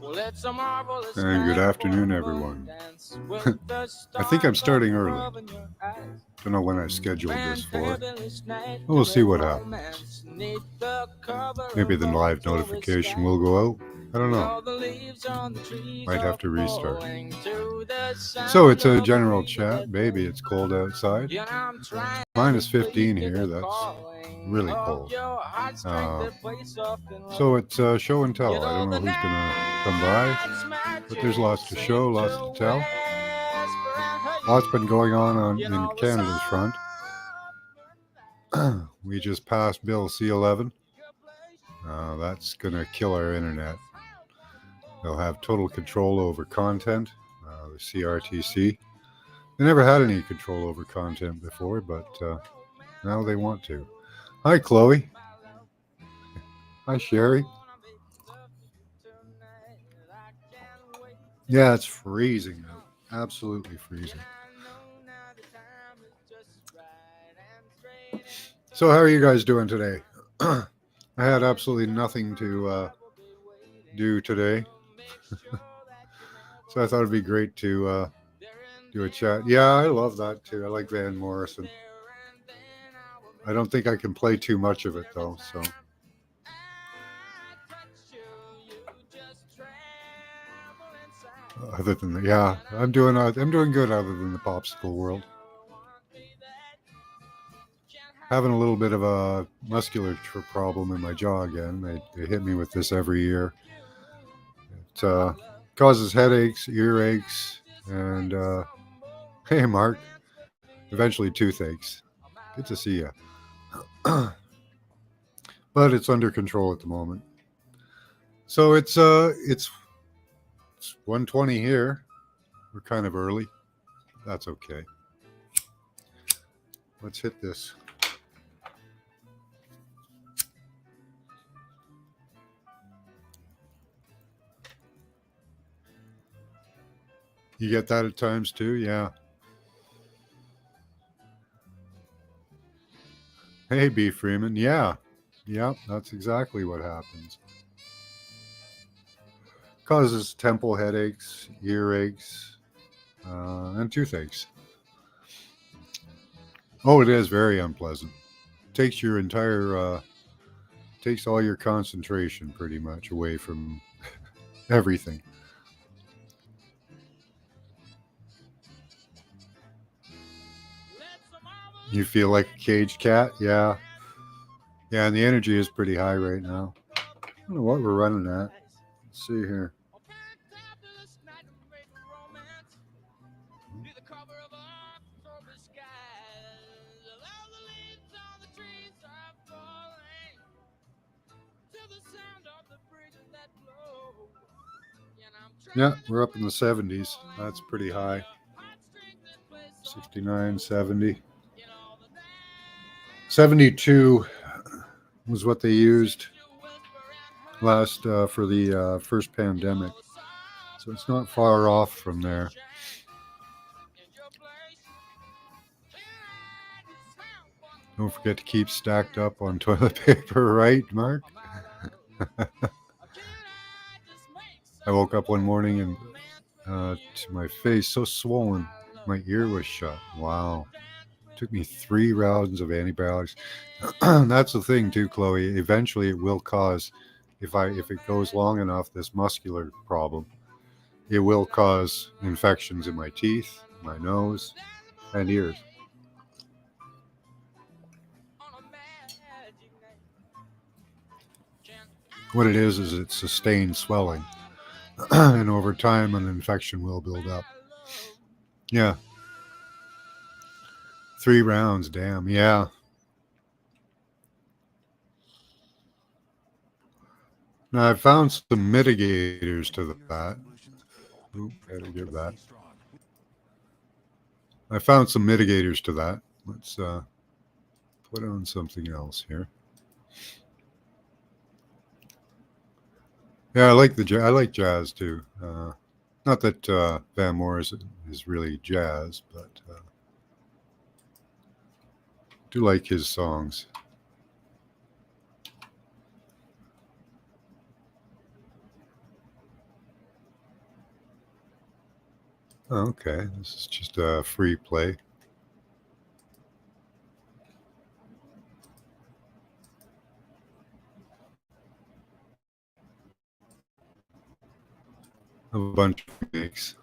And good afternoon, everyone. I think I'm starting early. Don't know when I scheduled this for. We'll see what happens. Maybe the live notification will go out. I don't know. Might have to restart. So it's a general chat. Baby, it's cold outside. Minus 15 here. That's really cold. So it's show and tell. I don't know who's going to come by, but there's lots to show, lots to tell. Lots been going on in Canada's front. We just passed Bill C-11. That's going to kill our internet. They'll have total control over content, the CRTC. They never had any control over content before, but now they want to. Hi, Chloe. Hi, Sherry. Yeah, it's freezing out. Absolutely freezing. So how are you guys doing today? I had absolutely nothing to do today. So I thought it'd be great to do a chat. Yeah, I love that too. I like Van Morrison. I don't think I can play too much of it though, so. Other than that, yeah, I'm doing good other than the popsicle world. Having a little bit of a muscular problem in my jaw again. They hit me with this every year. It causes headaches, earaches, and hey, Mark, eventually toothaches. Good to see you. But it's under control at the moment. So it's 1:20 here. We're kind of early. That's okay. Let's hit this. You get that at times too? Yeah. Hey, B. Freeman. Yeah. Yeah, that's exactly what happens. Causes temple headaches, earaches, and toothaches. Oh, it is very unpleasant. Takes your entire, takes all your concentration pretty much away from everything. You feel like a caged cat? Yeah. Yeah, and the energy is pretty high right now. I don't know what we're running at. Let's see here. Yeah, we're up in the 70s. That's pretty high. 69, 70. 72 was what they used last for the first pandemic. So it's not far off from there. Don't forget to keep stacked up on toilet paper, right, Mark? I woke up one morning and to my face so swollen, my ear was shut. Wow. Took me 3 rounds of antibiotics. That's the thing too, Chloe. Eventually it will cause, if it goes long enough, this muscular problem, it will cause infections in my teeth, my nose, and ears. What it is it's sustained swelling. And over time an infection will build up. Yeah. 3 rounds, damn. Yeah. Now I found some mitigators to that. Oop, gotta get that. I found some mitigators to that. Let's put on something else here. Yeah, I like jazz too. Not that Van Morrison is really jazz, but do like his songs. Okay, this is just a free play. A bunch of makes.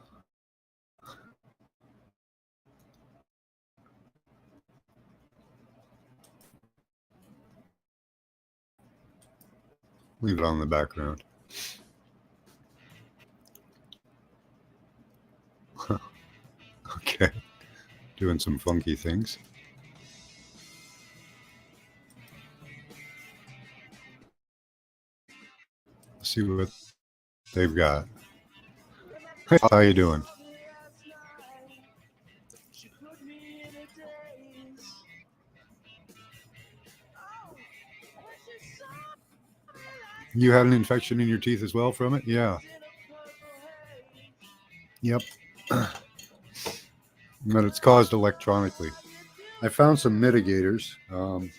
Leave it on the background. Okay, doing some funky things. Let's see what they've got. Hey, how you doing? You had an infection in your teeth as well from it? Yeah. Yep. But it's caused electronically. I found some mitigators.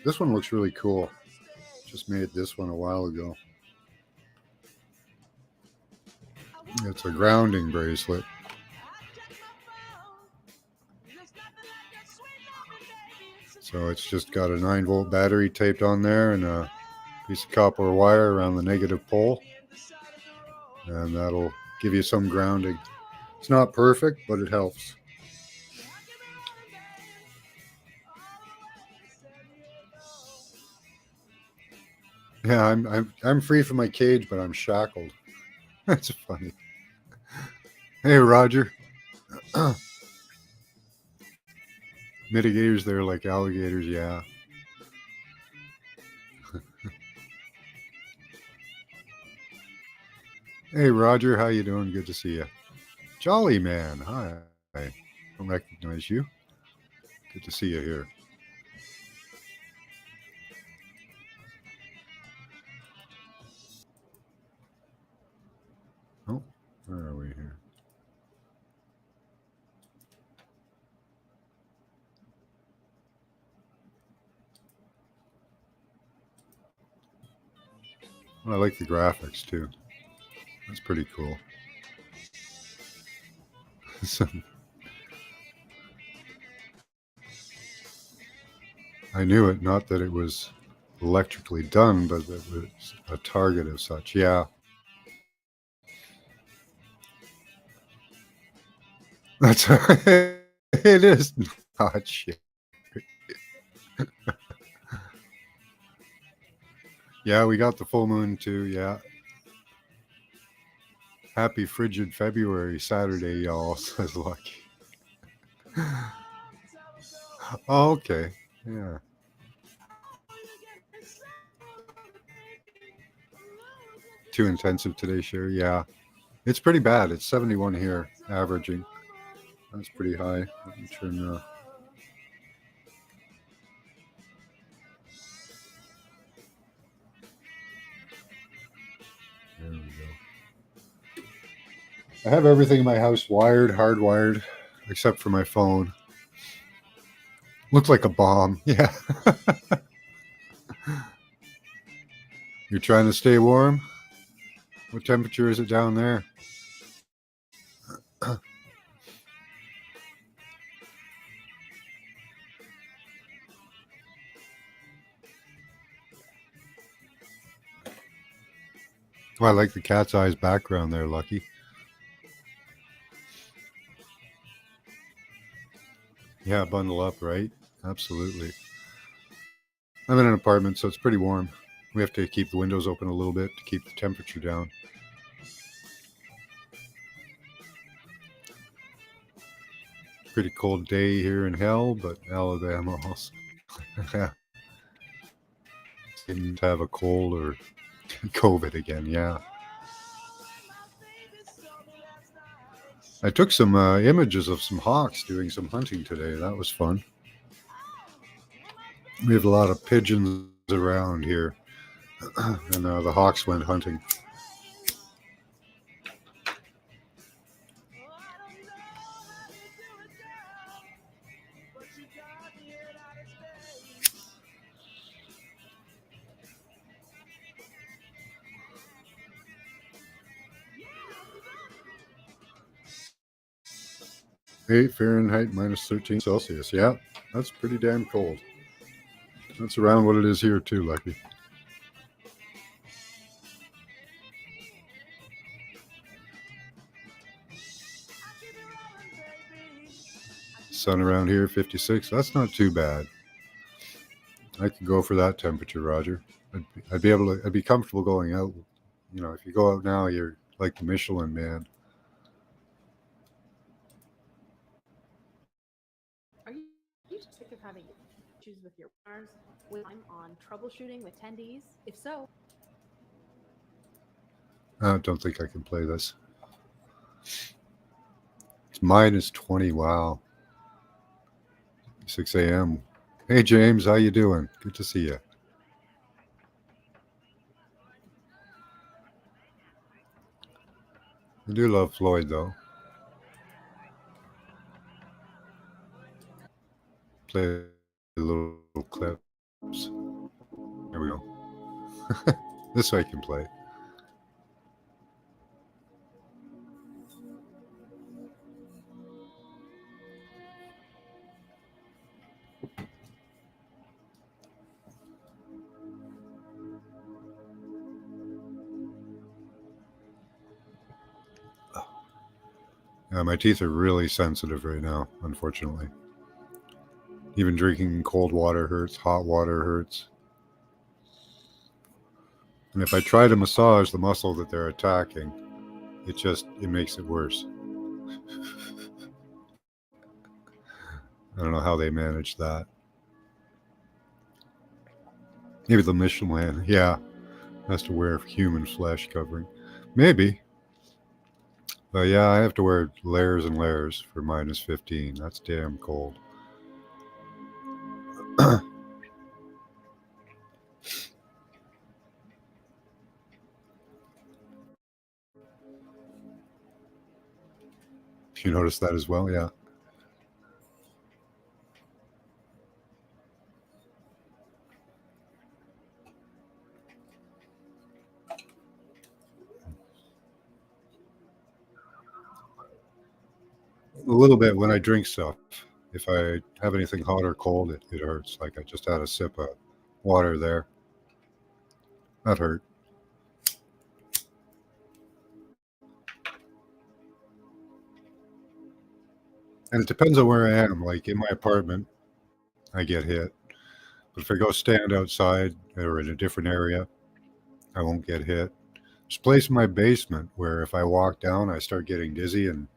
This one looks really cool. Just made this one a while ago. It's a grounding bracelet. So it's just got a 9-volt battery taped on there and a piece of copper wire around the negative pole. And that'll give you some grounding. It's not perfect, but it helps. Yeah, I'm free from my cage, but I'm shackled. That's funny. Hey, Roger. Mitigators, they're like alligators, yeah. Hey, Roger, how you doing? Good to see you. Jolly man, hi. I don't recognize you. Good to see you here. Oh, where are we here? Well, I like the graphics too. That's pretty cool. So, I knew it, not that it was electrically done, but it was a target of such. Yeah. That's it is not shit. Yeah, we got the full moon too. Yeah. Happy frigid February Saturday, y'all, says Lucky. Oh, okay. Yeah. Too intensive today, sure. Yeah. It's pretty bad. It's 71 here, averaging. That's pretty high. Let me turn there we go. I have everything in my house wired, hardwired, except for my phone. Looks like a bomb. Yeah. You're trying to stay warm? What temperature is it down there? Oh, I like the cat's eyes background there, Lucky. Yeah, bundle up, right? Absolutely. I'm in an apartment, so it's pretty warm. We have to keep the windows open a little bit to keep the temperature down. Pretty cold day here in hell, but Alabama also seems to have a cold or COVID again. Yeah. I took some images of some hawks doing some hunting today. That was fun. We have a lot of pigeons around here, and the hawks went hunting. 8 Fahrenheit, minus 13 Celsius. Yeah, that's pretty damn cold. That's around what it is here, too, Lucky. Sun around here, 56. That's not too bad. I could go for that temperature, Roger. I'd be able to. I'd be comfortable going out. You know, if you go out now, you're like the Michelin Man. Are you sick of having issues with your partners? With time on troubleshooting with attendees? If so, I don't think I can play this. It's minus 20. Wow. 6 a.m. Hey James, how you doing? Good to see you. I do love Floyd though. Play a little clips. There we go. This I can play. Yeah, my teeth are really sensitive right now, unfortunately. Even drinking cold water hurts, hot water hurts. And if I try to massage the muscle that they're attacking, it makes it worse. I don't know how they manage that. Maybe the Michelin, yeah, has to wear human flesh covering. Maybe. But yeah, I have to wear layers and layers for minus 15. That's damn cold. You notice that as well? Yeah. A little bit when I drink stuff. If I have anything hot or cold, it hurts. Like I just had a sip of water there. That hurt. And it depends on where I am. Like in my apartment, I get hit. But if I go stand outside or in a different area, I won't get hit. There's a place in my basement where if I walk down, I start getting dizzy and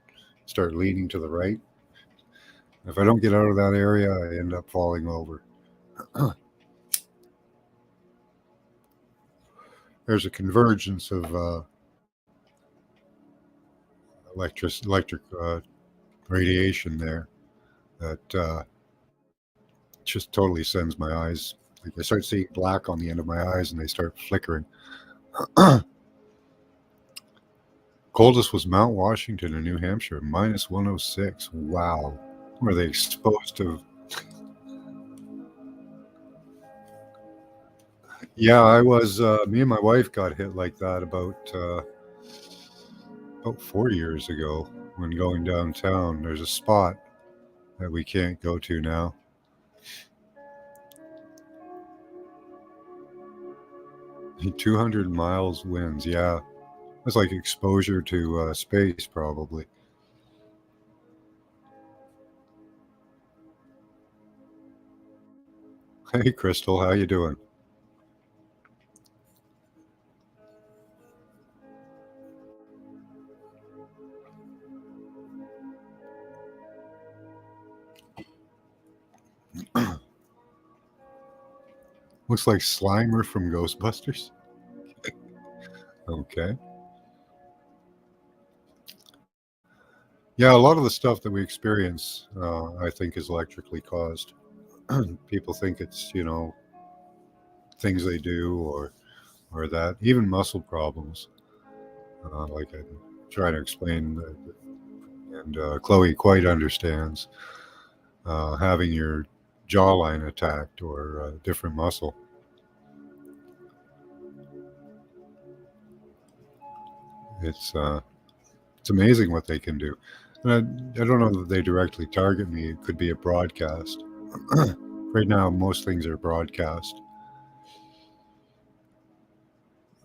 start leaning to the right. If I don't get out of that area, I end up falling over. There's a convergence of electric radiation there that just totally sends my eyes. Like I start seeing black on the end of my eyes, and they start flickering. Coldest was Mount Washington in New Hampshire, minus 106. Wow. Were they exposed to? Yeah, I was. Me and my wife got hit like that about 4 years ago when going downtown. There's a spot that we can't go to now. The 200 miles winds. Yeah, it's like exposure to space, probably. Hey, Crystal, how you doing? Looks like Slimer from Ghostbusters. Okay. Yeah, a lot of the stuff that we experience, I think, is electrically caused. People think it's things they do or that even muscle problems. Like I'm trying to explain, and Chloe quite understands having your jawline attacked or a different muscle. It's amazing what they can do. And I don't know that they directly target me. It could be a broadcast. Right now, most things are broadcast.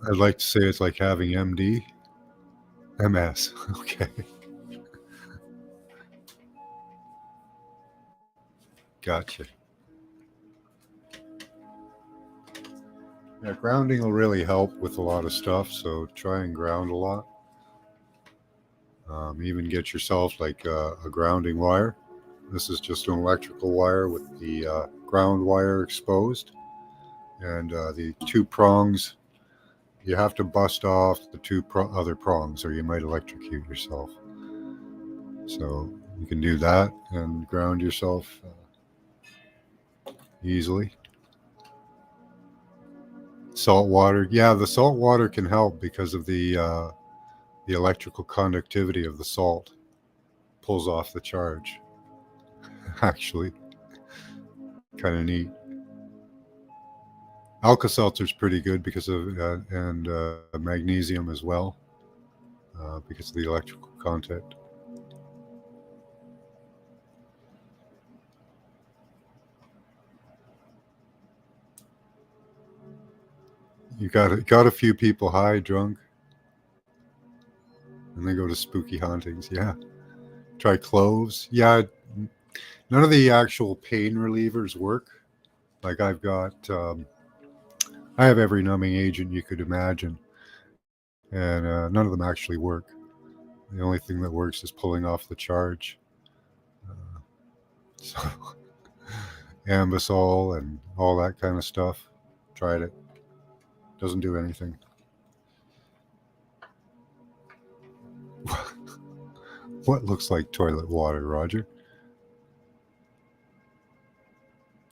I'd like to say it's like having MD, MS. Okay, gotcha. Yeah, grounding will really help with a lot of stuff. So try and ground a lot. Even get yourself like a grounding wire. This is just an electrical wire with the ground wire exposed, and the two prongs. You have to bust off the two other prongs, or you might electrocute yourself. So you can do that and ground yourself easily. Salt water, yeah, the salt water can help because of the electrical conductivity of the salt pulls off the charge. Actually, kind of neat. Alka-Seltzer is pretty good because of and magnesium as well, because of the electrical content. You got a few people high, drunk, and they go to spooky hauntings. Yeah, try cloves. Yeah, none of the actual pain relievers work. Like I have every numbing agent you could imagine, and none of them actually work. The only thing that works is pulling off the charge. Uh, so Ambisol and all that kind of stuff. Tried it. Doesn't do anything. What looks like toilet water, Roger?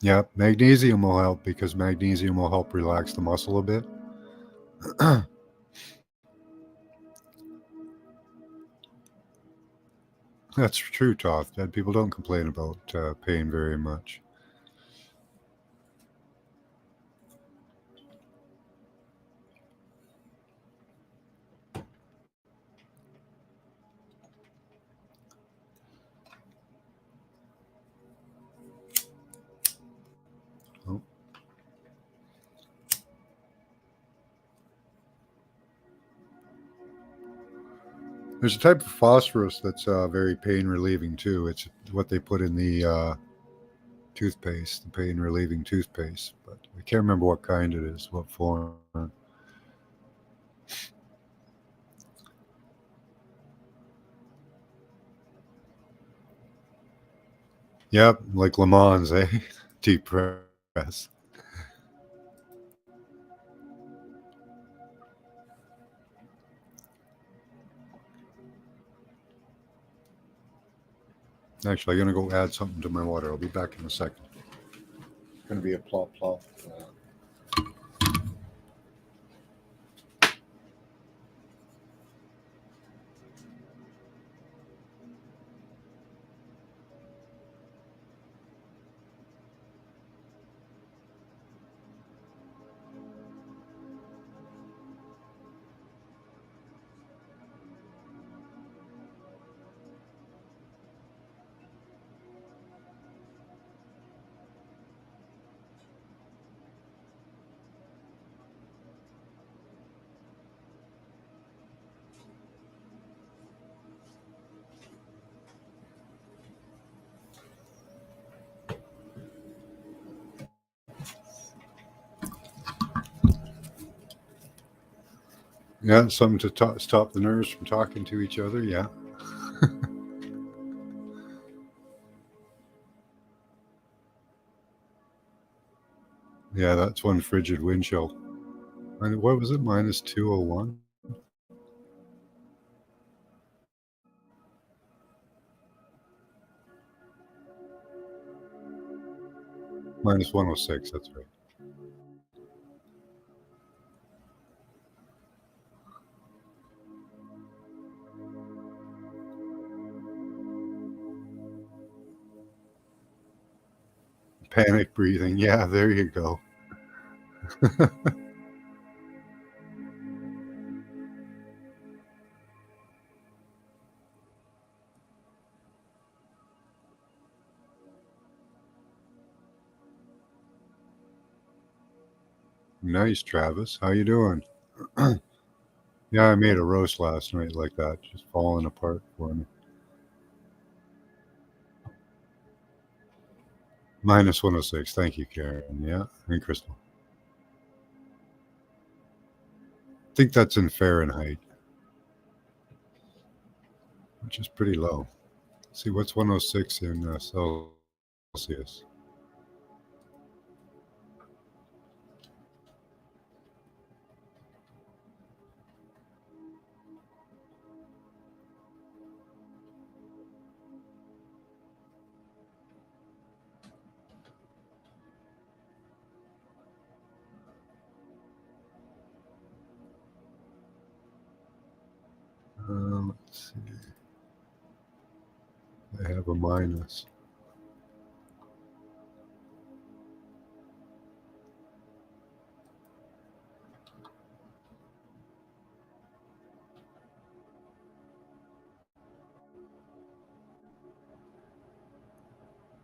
Yeah, magnesium will help because magnesium will help relax the muscle a bit. That's true, Toth. Dead people don't complain about pain very much. Oh. There's a type of phosphorus that's very pain relieving too. It's what they put in the toothpaste, the pain relieving toothpaste. But I can't remember what kind it is, what form. Yep, like Le Mans, eh? Deep press. Actually, I'm going to go add something to my water. I'll be back in a second. It's going to be a plop plop. Yeah, something to stop the nerves from talking to each other. Yeah. Yeah, that's one frigid wind chill. What was it? Minus 201? Minus 106, that's right. Panic breathing. Yeah, there you go. Nice, Travis. How you doing? Yeah, I made a roast last night like that, just falling apart for me. Minus 106. Thank you, Karen. Yeah, and Crystal. I think that's in Fahrenheit, which is pretty low. Let's see, what's 106 in Celsius? Let's see. I have a minus.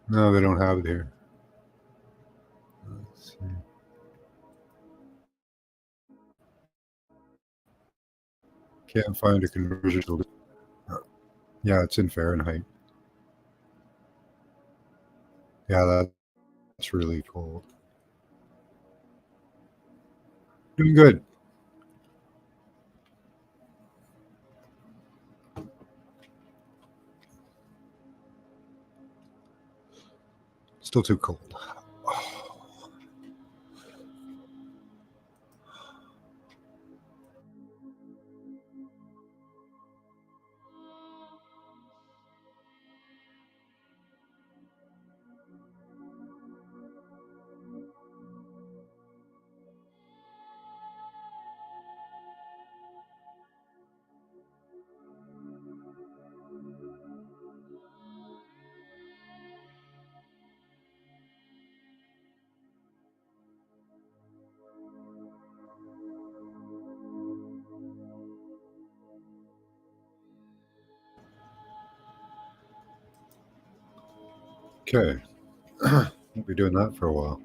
No, they don't have it here. Let's see. Can't find a conversion tool. Yeah, it's in Fahrenheit. Yeah, that's really cold. Doing good. Still too cold. Okay. Won't be doing that for a while.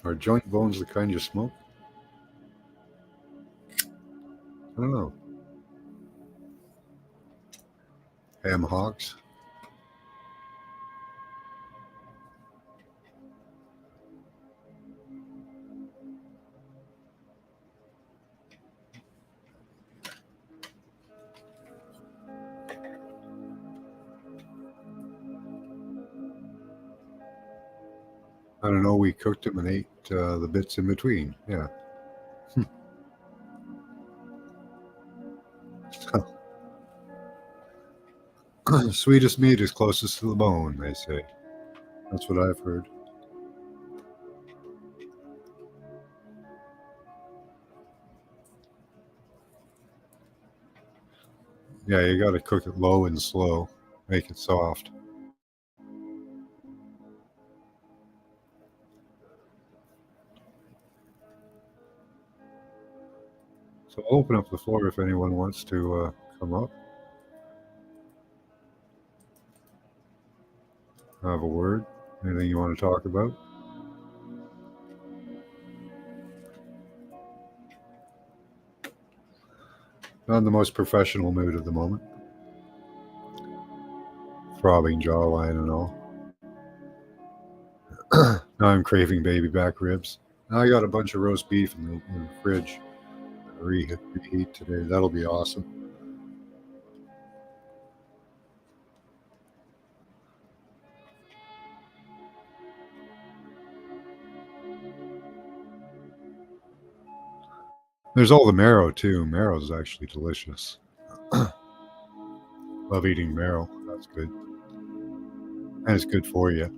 Are joint bones the kind you smoke? I don't know. Ham hocks? I don't know. We cooked them and ate the bits in between. Yeah. Sweetest meat is closest to the bone, they say. That's what I've heard. Yeah, you got to cook it low and slow, make it soft. So I'll open up the floor if anyone wants to come up, have a word, anything you want to talk about. Not in the most professional mood at the moment. Throbbing jawline and all. Now I'm craving baby back ribs. Now I got a bunch of roast beef in the fridge. Reheat today. That'll be awesome. There's all the marrow too. Marrow is actually delicious. Love eating marrow. That's good. And it's good for you.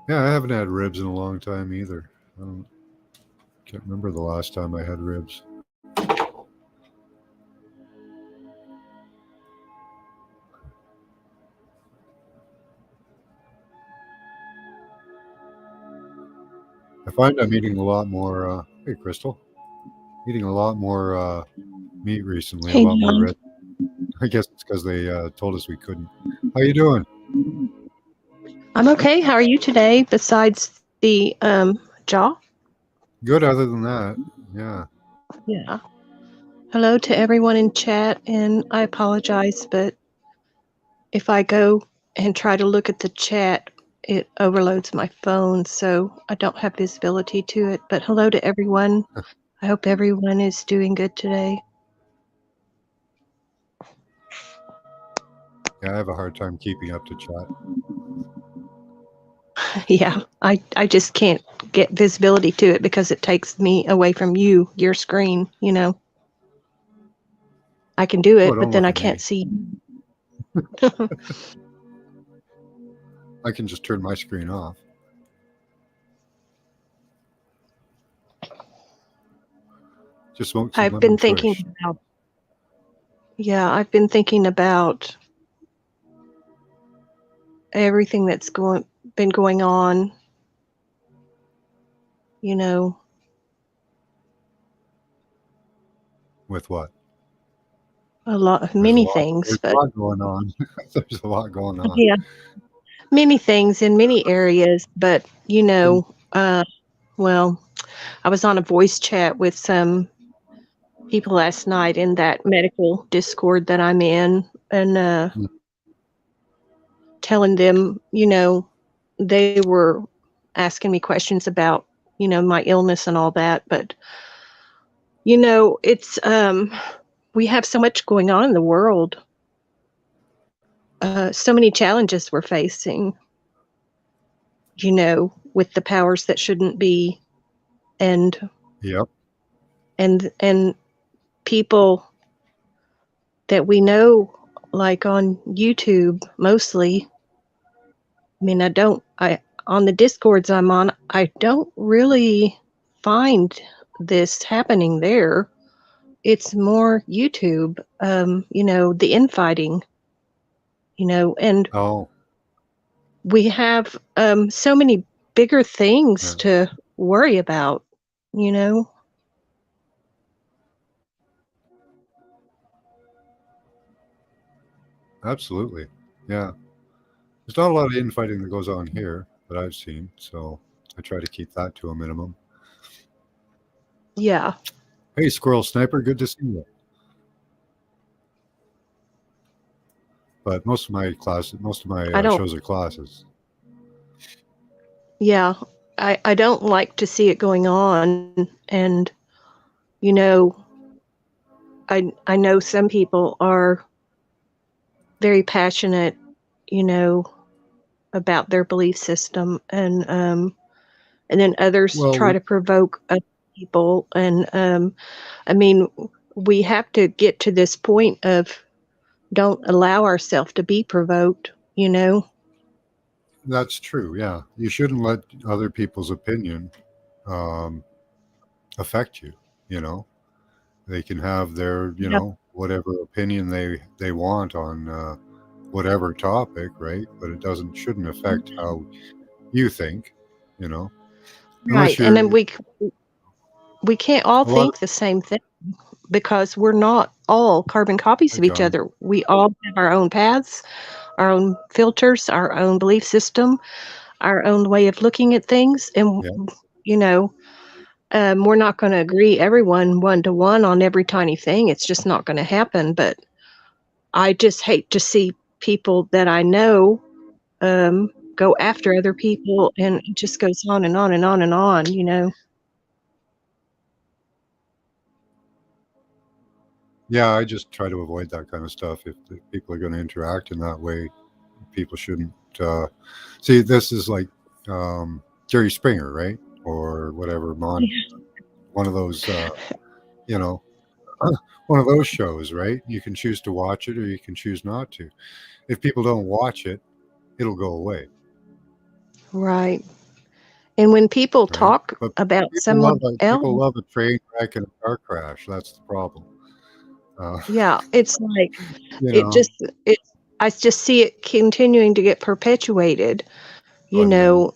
Yeah, I haven't had ribs in a long time either. Can't remember the last time I had ribs. I find I'm eating a lot more. Hey, Crystal, eating a lot more meat recently. A Hey, lot more John. red. I guess it's because they told us we couldn't. How you doing? I'm okay. How are you today? Besides the jaw? Good. Other than that, yeah. Yeah. Hello to everyone in chat, and I apologize, but if I go and try to look at the chat, it overloads my phone, so I don't have visibility to it. But hello to everyone. I hope everyone is doing good today. Yeah, I have a hard time keeping up to chat. Yeah, I just can't get visibility to it because it takes me away from you, your screen, you know. I can do Oh, it, don't but then look I at me. can't see. I can just turn my screen off. Just won't I've let me been thinking push. about, yeah, I've been thinking about everything that's been going on, you know. With what? Many things, There's a but lot going on. There's a lot going on. yeah, many things in many areas, but you know, well, I was on a voice chat with some people last night in that medical Discord that I'm in, and telling them, you know, they were asking me questions about, you know, my illness and all that, but you know, it's we have so much going on in the world, so many challenges we're facing, you know, with the powers that shouldn't be, and Yep. and people that we know, like on YouTube mostly. I mean, I on the Discords I'm on, I don't really find this happening there. It's more YouTube, you know, the infighting, you know, and Oh, we have so many bigger things yeah. to worry about, you know. Absolutely. Yeah. There's not a lot of infighting that goes on here that I've seen, so I try to keep that to a minimum. Yeah. Hey, Squirrel Sniper, good to see you. But most of my I don't shows are classes. yeah, I don't like to see it going on, and you know, I know some people are very passionate, you know, about their belief system, and then others Well, try to provoke other people, and I mean, we have to get to this point of don't allow ourselves to be provoked, you know. that's true. Yeah, you shouldn't let other people's opinion um, affect you. You know, they can have their Yeah. whatever opinion they want on whatever topic, right? But it doesn't shouldn't affect how you think. You know, unless Right, and then you're we can't all a lot. think the same thing because we're not all carbon copies Hi, of each John. other. We all have our own paths, our own filters, our own belief system, our own way of looking at things, and Yeah. you know, we're not going to agree everyone one to one on every tiny thing. It's just not going to happen. But I just hate to see people that I know go after other people, and it just goes on and on and on and on. You know. Yeah, I just try to avoid that kind of stuff. If the people are going to interact in that way, people shouldn't. See, this is like Jerry Springer, right? Or whatever, one of those, you know, one of those shows, right? You can choose to watch it or you can choose not to. If people don't watch it, it'll go away, Right. And when people right? talk But about someone else, people love a train wreck and a car crash. That's the problem. Uh, yeah, it's like you it know, just it I just see it continuing to get perpetuated, You I mean, know,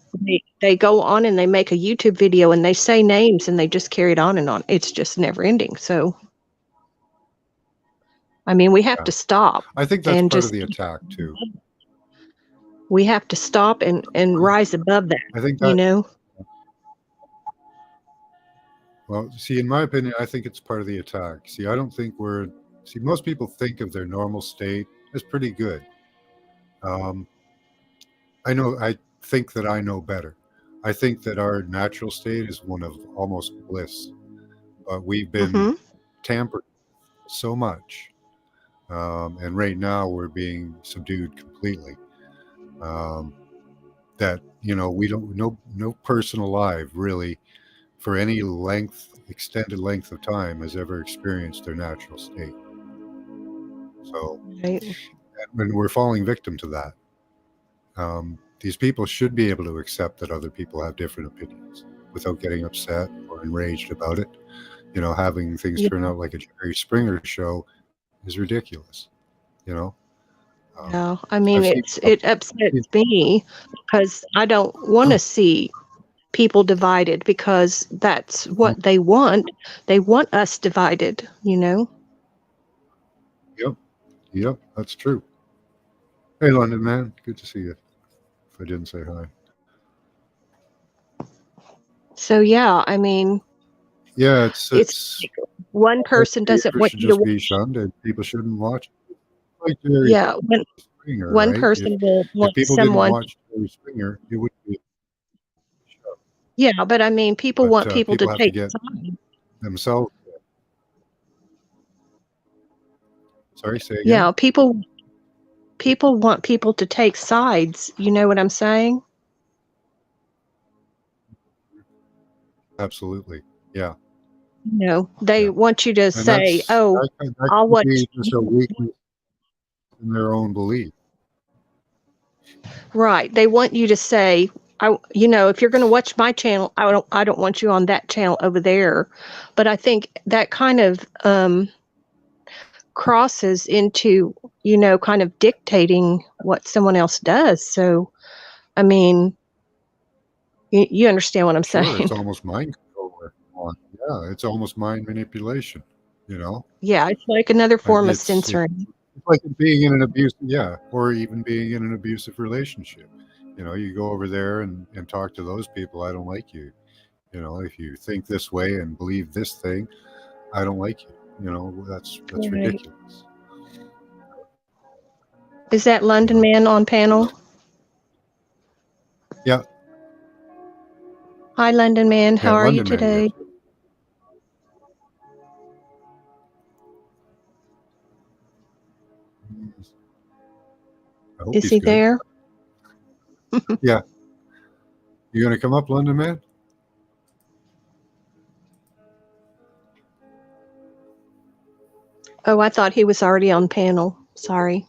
they go on and they make a YouTube video and they say names and they just carry it on and on. It's just never ending. So, I mean, we have Yeah. to stop I think that's and part of just, the attack too. we have to stop and rise above that, I think you that, know? well, see, in my opinion, I think it's part of the attack. See, I don't think most people think of their normal state as pretty good. Um, I think that I know better. I think that our natural state is one of almost bliss, but we've been Mm-hmm. tampered so much. And right now we're being subdued completely. Um, that, we don't, no person alive really for any extended length of time has ever experienced their natural state. So, Right. and we're falling victim to that. These people should be able to accept that other people have different opinions without getting upset or enraged about it. Having things Yeah. turn out like a Jerry Springer show is ridiculous. You know, um, Yeah. I mean, I've seen, it upsets me because I don't want to see people divided because that's what they want. They want us divided, you know? yep, yep, that's true. Hey, London man, good to see you. If I didn't say hi. So yeah, I mean, Yeah, it's it's like one person doesn't behavior want should you to just watch. be shunned, and people shouldn't watch it. Like Jerry Yeah, Springer, one right? If person will if want people didn't someone. watch Jerry Springer, it wouldn't be a show. Yeah, but I mean, people But want people to people have to take get sides. themselves. Sorry, say again. Yeah, people want people to take sides. You know what I'm saying? Absolutely, yeah, You know, they yeah, want you to and say, "Oh, that I'll could watch." be just a weakness in their own belief. Right. They want you to say, if you're going to watch my channel, I don't want you on that channel over there. But I think that kind of crosses into, kind of dictating what someone else does. So, I mean, you understand what I'm Sure, saying? it's almost mind control. Yeah, it's almost mind manipulation. You know, Yeah, it's like another form of it's censoring. like being in an abusive, yeah, or even being in an abusive relationship. You go over there and talk to those people. I don't like you. If you think this way and believe this thing, I don't like you. That's Right. ridiculous. Is that You London know. Man on panel? Yeah, Hi, London Man. yeah, How are you London man. today? Yes. I hope Is he's he good. there? Yeah, you gonna come up, London man? Oh, I thought he was already on panel. Sorry.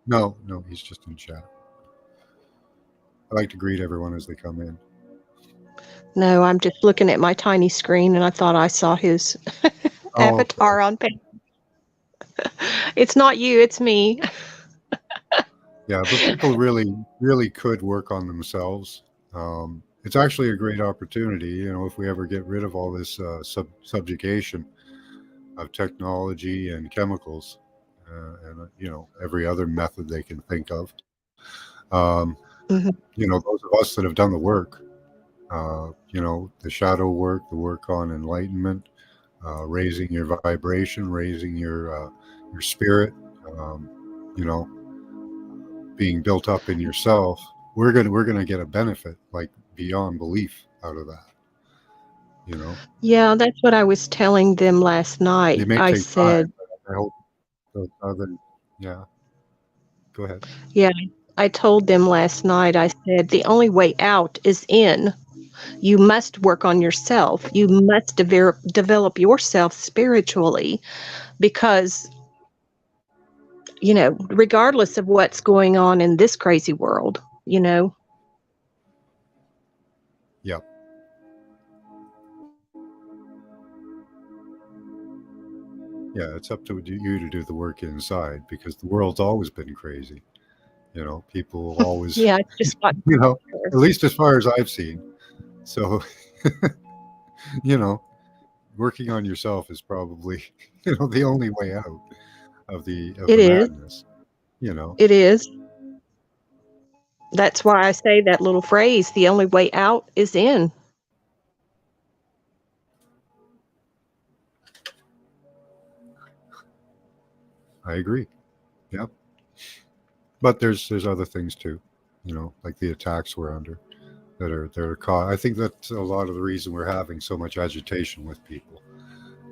No, no, he's just in chat. I like to greet everyone as they come in. No, I'm just looking at my tiny screen and I thought I saw his Oh, okay. avatar on panel. It's not you, it's me. Yeah, but people really, really could work on themselves. It's actually a great opportunity, if we ever get rid of all this subjugation of technology and chemicals, and every other method they can think of. Um, Mhm. Those of us that have done the work, the shadow work, the work on enlightenment, raising your vibration, raising your spirit, you know, being built up in yourself. We're gonna get a benefit like beyond belief out of that. You know, Yeah, that's what I was telling them last night. it may I take time, said, but I hope those other. Yeah, go ahead. yeah, I told them last night, I said, the only way out is in. You must work on yourself. You must develop yourself spiritually because, regardless of what's going on in this crazy world, Yep. Yeah, it's up to you to do the work inside because the world's always been crazy. You know, people always, Yeah, it's just not. you know, at least as far as I've seen. So, you know, working on yourself is probably, you know, the only way out of It the is. madness. You know, It is. That's why I say that little phrase, the only way out is in. I agree. Yep. But there's other things too, you know, like the attacks we're under that are caught. I think that's a lot of the reason we're having so much agitation with people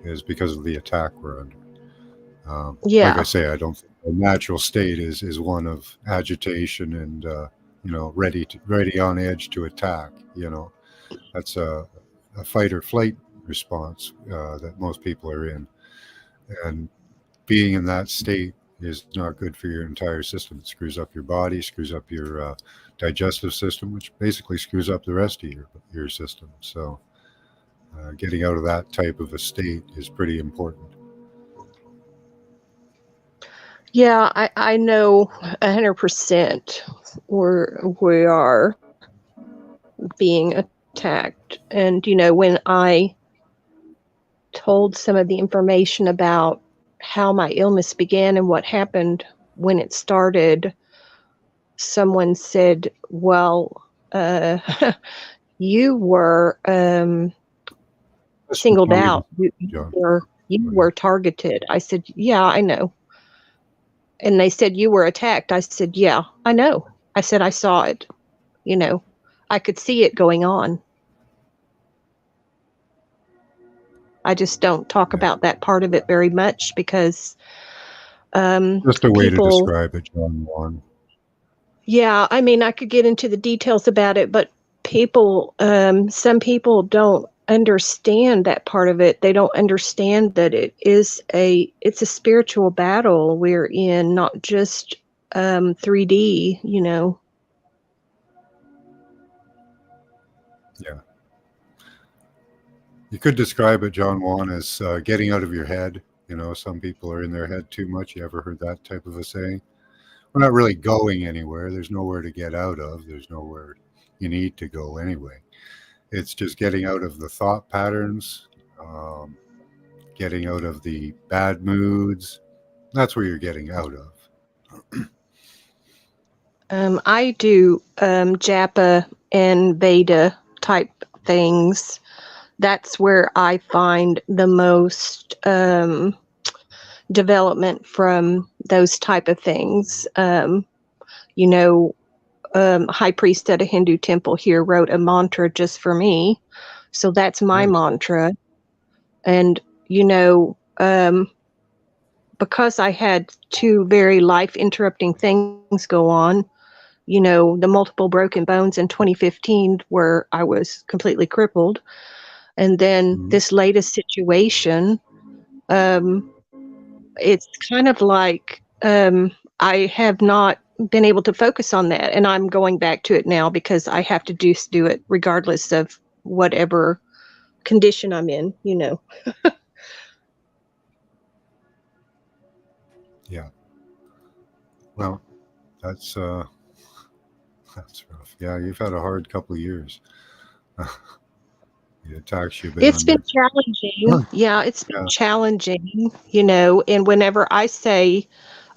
is because of the attack we're under. Like I Yeah. say, I don't think the natural state is one of agitation and you know, ready on edge to attack. You know, that's a fight or flight response that most people are in, and being in that state is not good for your entire system. It screws up your body, screws up your digestive system, which basically screws up the rest of your system. So, getting out of that type of a state is pretty important. Yeah, I know 100% we are being attacked. And, you know, when I told some of the information about how my illness began and what happened when it started, someone said, well, you were Just singled want me to, out. You John. were targeted. I said, yeah, I know. And they said, you were attacked. I said, yeah, I know. I said, I saw it. You know, I could see it going on. I just don't talk Yeah. about that part of it very much because Just a way to people, describe it, John Juan. yeah, I mean, I could get into the details about it, but people, some people don't understand that part of it. They don't understand that it's a spiritual battle we're in, not just 3D, you know. Yeah. You could describe it, John Juan, as getting out of your head. You know, some people are in their head too much. You ever heard that type of a saying? We're not really going anywhere. There's nowhere to get out of. There's nowhere you need to go anyway. It's just getting out of the thought patterns, getting out of the bad moods. That's where you're getting out of. I do Japa and Veda type things. That's where I find the most development from those type of things. You know, high priest at a Hindu temple here wrote a mantra just for me. So that's my Nice. mantra. And, you know, because I had two very life interrupting things go on, you know, the multiple broken bones in 2015 where I was completely crippled. And then Mhm. this latest situation, it's kind of like I have not been able to focus on that. And I'm going back to it now because I have to do it regardless of whatever condition I'm in, you know. Yeah. Well, that's that's rough. Yeah, you've had a hard couple of years. The attacks you've been It's been under. challenging. Yeah, it's been Yeah. challenging, you know. And whenever I say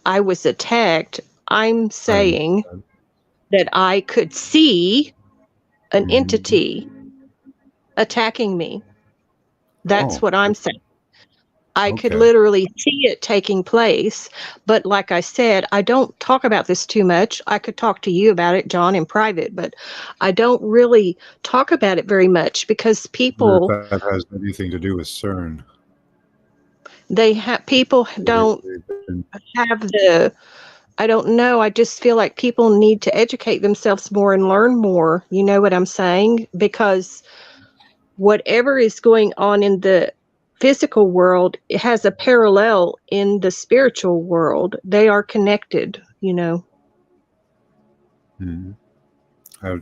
I was attacked, I'm I saying that I could see an Mhm. entity attacking me. That's Oh, what I'm saying. I could okay. literally see it taking place. But like I said, I don't talk about this too much. I could talk to you about it, John, in private, but I don't really talk about it very much because I wonder if people, that has anything to do with CERN. people don't They've been, have the, I don't know. I just feel like people need to educate themselves more and learn more. You know what I'm saying? Because whatever is going on in the physical world, it has a parallel in the spiritual world. They are connected, you know. Mhm. I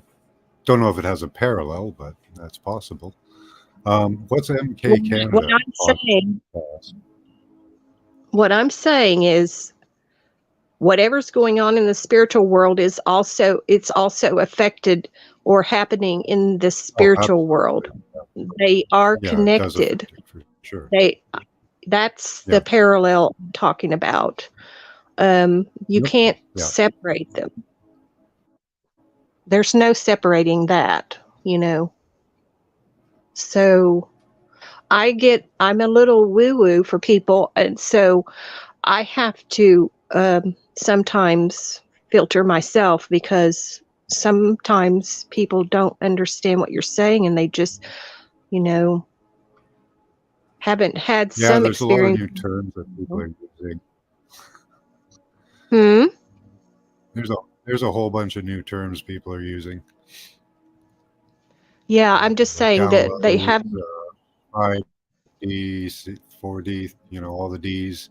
don't know if it has a parallel, but that's possible. What's MK What Canada I'm saying, podcast? what I'm saying is whatever's going on in the spiritual world is also affected or happening in the Oh, spiritual world. They are yeah, it does connected. affect it for sure. That's Yeah. the parallel I'm talking about. You Yep. can't Yeah. separate them. There's no separating that, So I'm a little woo-woo for people, and so I have to sometimes filter myself, because sometimes people don't understand what you're saying, and they just, haven't had Yeah, some there's a lot of experience. new terms that people are using. There's a whole bunch of new terms people are using. Yeah, I'm just Like saying that they download, have. 5D, 4D, all the Ds.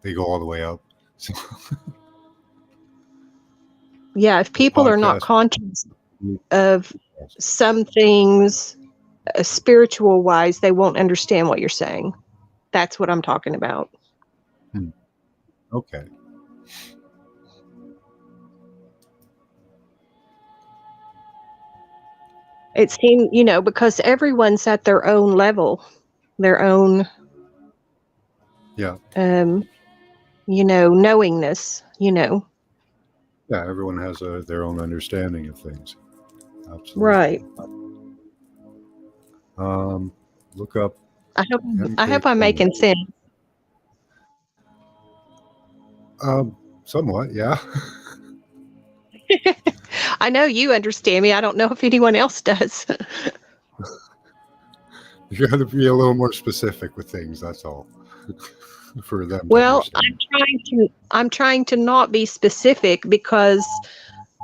They go all the way up. So, Yeah, if people are not podcast. conscious of some things, spiritual wise, they won't understand what you're saying. That's what I'm talking about. Okay. It seems, because everyone's at their own level, their own, Yeah. knowingness, Yeah, everyone has their own understanding of things. Absolutely. Right. Look up. I hope I'm making sense. Somewhat, yeah. I know you understand me. I don't know if anyone else does. You got to be a little more specific with things. That's all. For them. Well, to understand. I'm trying to not be specific, because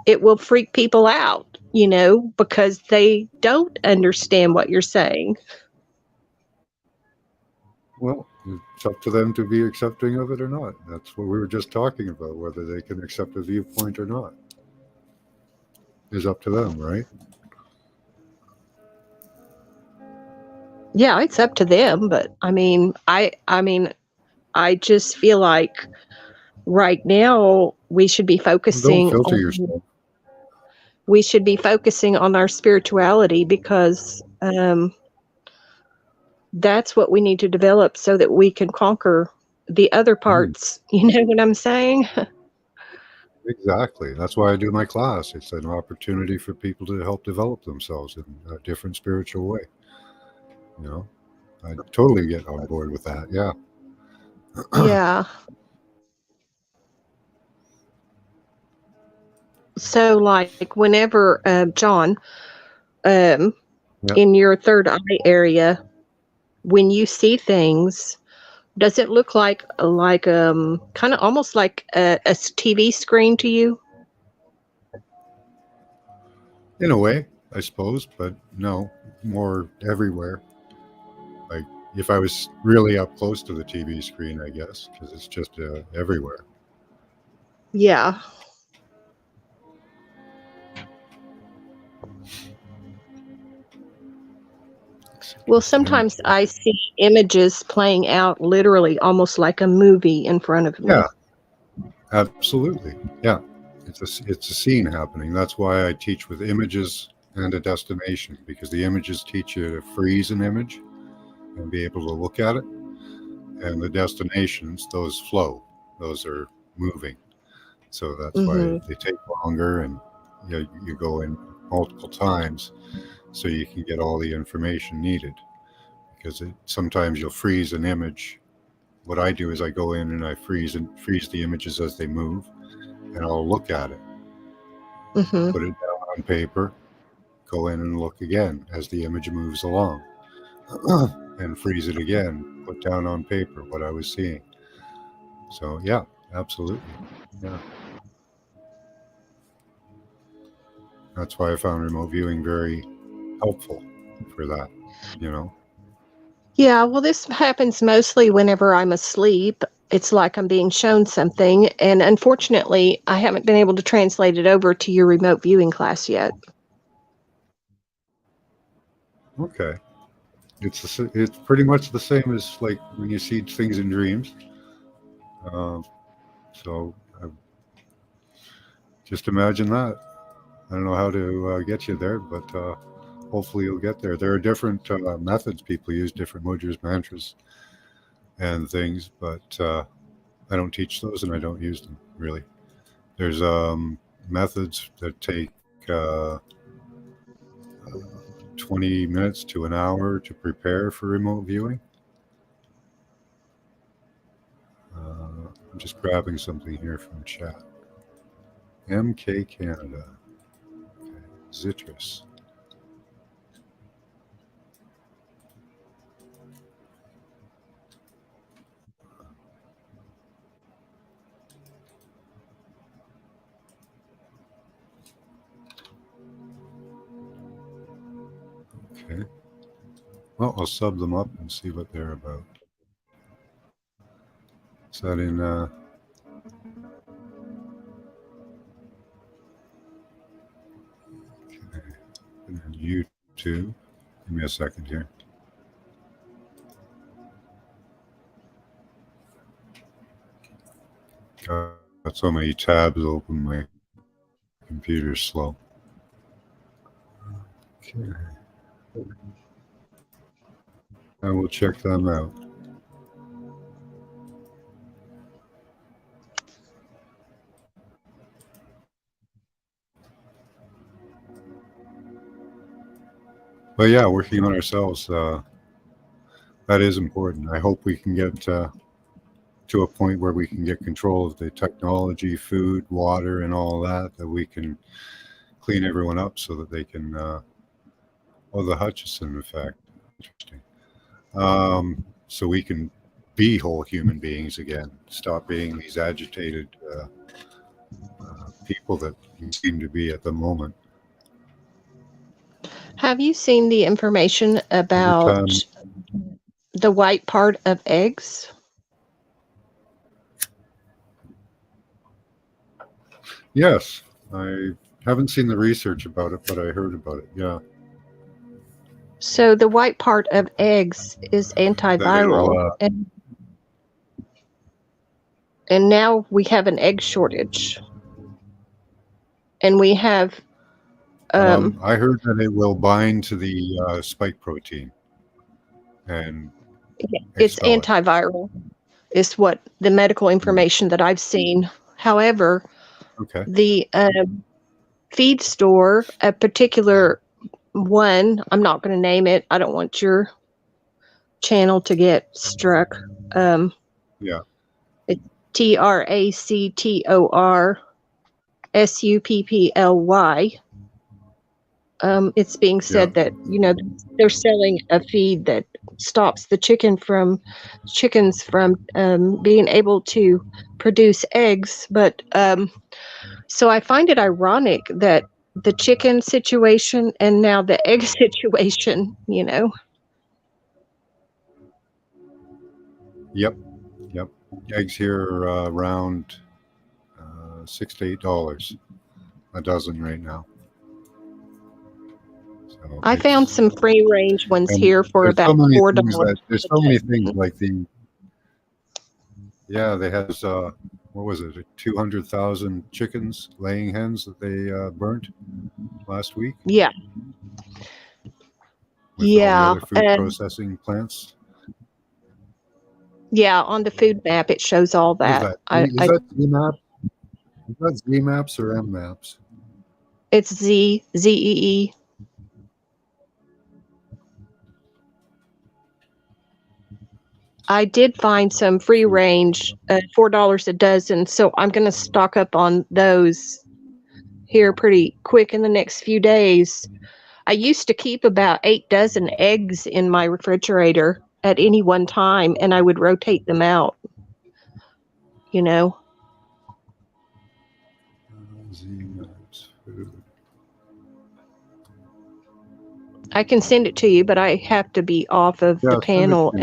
it will freak people out, because they don't understand what you're saying. Well, it's up to them to be accepting of it or not. That's what we were just talking about, whether they can accept a viewpoint or not. Is up to them, right? Yeah, it's up to them, but I just feel like right now we should be focusing Don't filter yourself. We should be focusing on our spirituality, because that's what we need to develop so that we can conquer the other parts. You know what I'm saying? Exactly. That's why I do my class. It's an opportunity for people to help develop themselves in a different spiritual way. I totally get on board with that. Yeah. Yeah. So, like, whenever John, in your third eye area, when you see things, does it look like kind of almost like a TV screen to you? In a way, I suppose, but no, more everywhere. Like if I was really up close to the TV screen, I guess, because it's just everywhere. Yeah. Well, sometimes I see images playing out literally almost like a movie in front of me. Yeah, absolutely. Yeah, it's a scene happening. That's why I teach with images and a destination, because the images teach you to freeze an image and be able to look at it, and the destinations, those flow, those are moving. So that's why they take longer, and you go in multiple times so you can get all the information needed. Because sometimes you'll freeze an image. What I do is I go in and I freeze the images as they move, and I'll look at it, put it down on paper, go in and look again as the image moves along, and freeze it again, put down on paper what I was seeing. So yeah, absolutely. Yeah. That's why I found remote viewing very helpful for that, Yeah, well, this happens mostly whenever I'm asleep. It's like I'm being shown something, and unfortunately, I haven't been able to translate it over to your remote viewing class yet. Okay. It's pretty much the same as like when you see things in dreams. So just imagine that. I don't know how to get you there, but hopefully you'll get there. There are different methods people use, different mudras, mantras, and things, but I don't teach those and I don't use them really. There's methods that take 20 minutes to an hour to prepare for remote viewing. I'm just grabbing something here from chat. MK Canada. Okay. Citrus. Okay. Well, I'll sub them up and see what they're about. Is that in okay. And then YouTube. Give me a second here. Got so many tabs open, my computer's slow. Okay. I will check them out. But yeah, working on ourselves, that is important. I hope we can get to a point where we can get control of the technology, food, water, and all that we can clean everyone up so that they can, the Hutchison effect, interesting. So we can be whole human beings again, stop being these agitated people that we seem to be at the moment. Have you seen the information about the white part of eggs? Yes, I haven't seen the research about it, but I heard about it. Yeah. So the white part of eggs is antiviral, and now we have an egg shortage, and we have. I heard that it will bind to the spike protein, and it's antiviral. Is what the medical information that I've seen. However, okay. The feed store, a particular one, I'm not going to name it. I don't want your channel to get struck. Yeah. It's TRACTORSUPPLY. It's being said that, they're selling a feed that stops the chickens from being able to produce eggs. But so I find it ironic that the chicken situation and now the egg situation, Yep. Eggs here are around $6 to $8 a dozen right now. So I found some free range ones here for about $4. There's so many things like they had what was it, 200,000 chickens, laying hens that they burnt last week. Yeah. With all the other food processing plants. Yeah, on the food map it shows all that. Is that ZMAP? Is that ZMAPs or MMAPs? It's ZEE. I did find some free range, $4 a dozen, so I'm going to stock up on those here pretty quick in the next few days. I used to keep about 8 dozen eggs in my refrigerator at any one time, and I would rotate them out, I can send it to you, but I have to be off of the panel.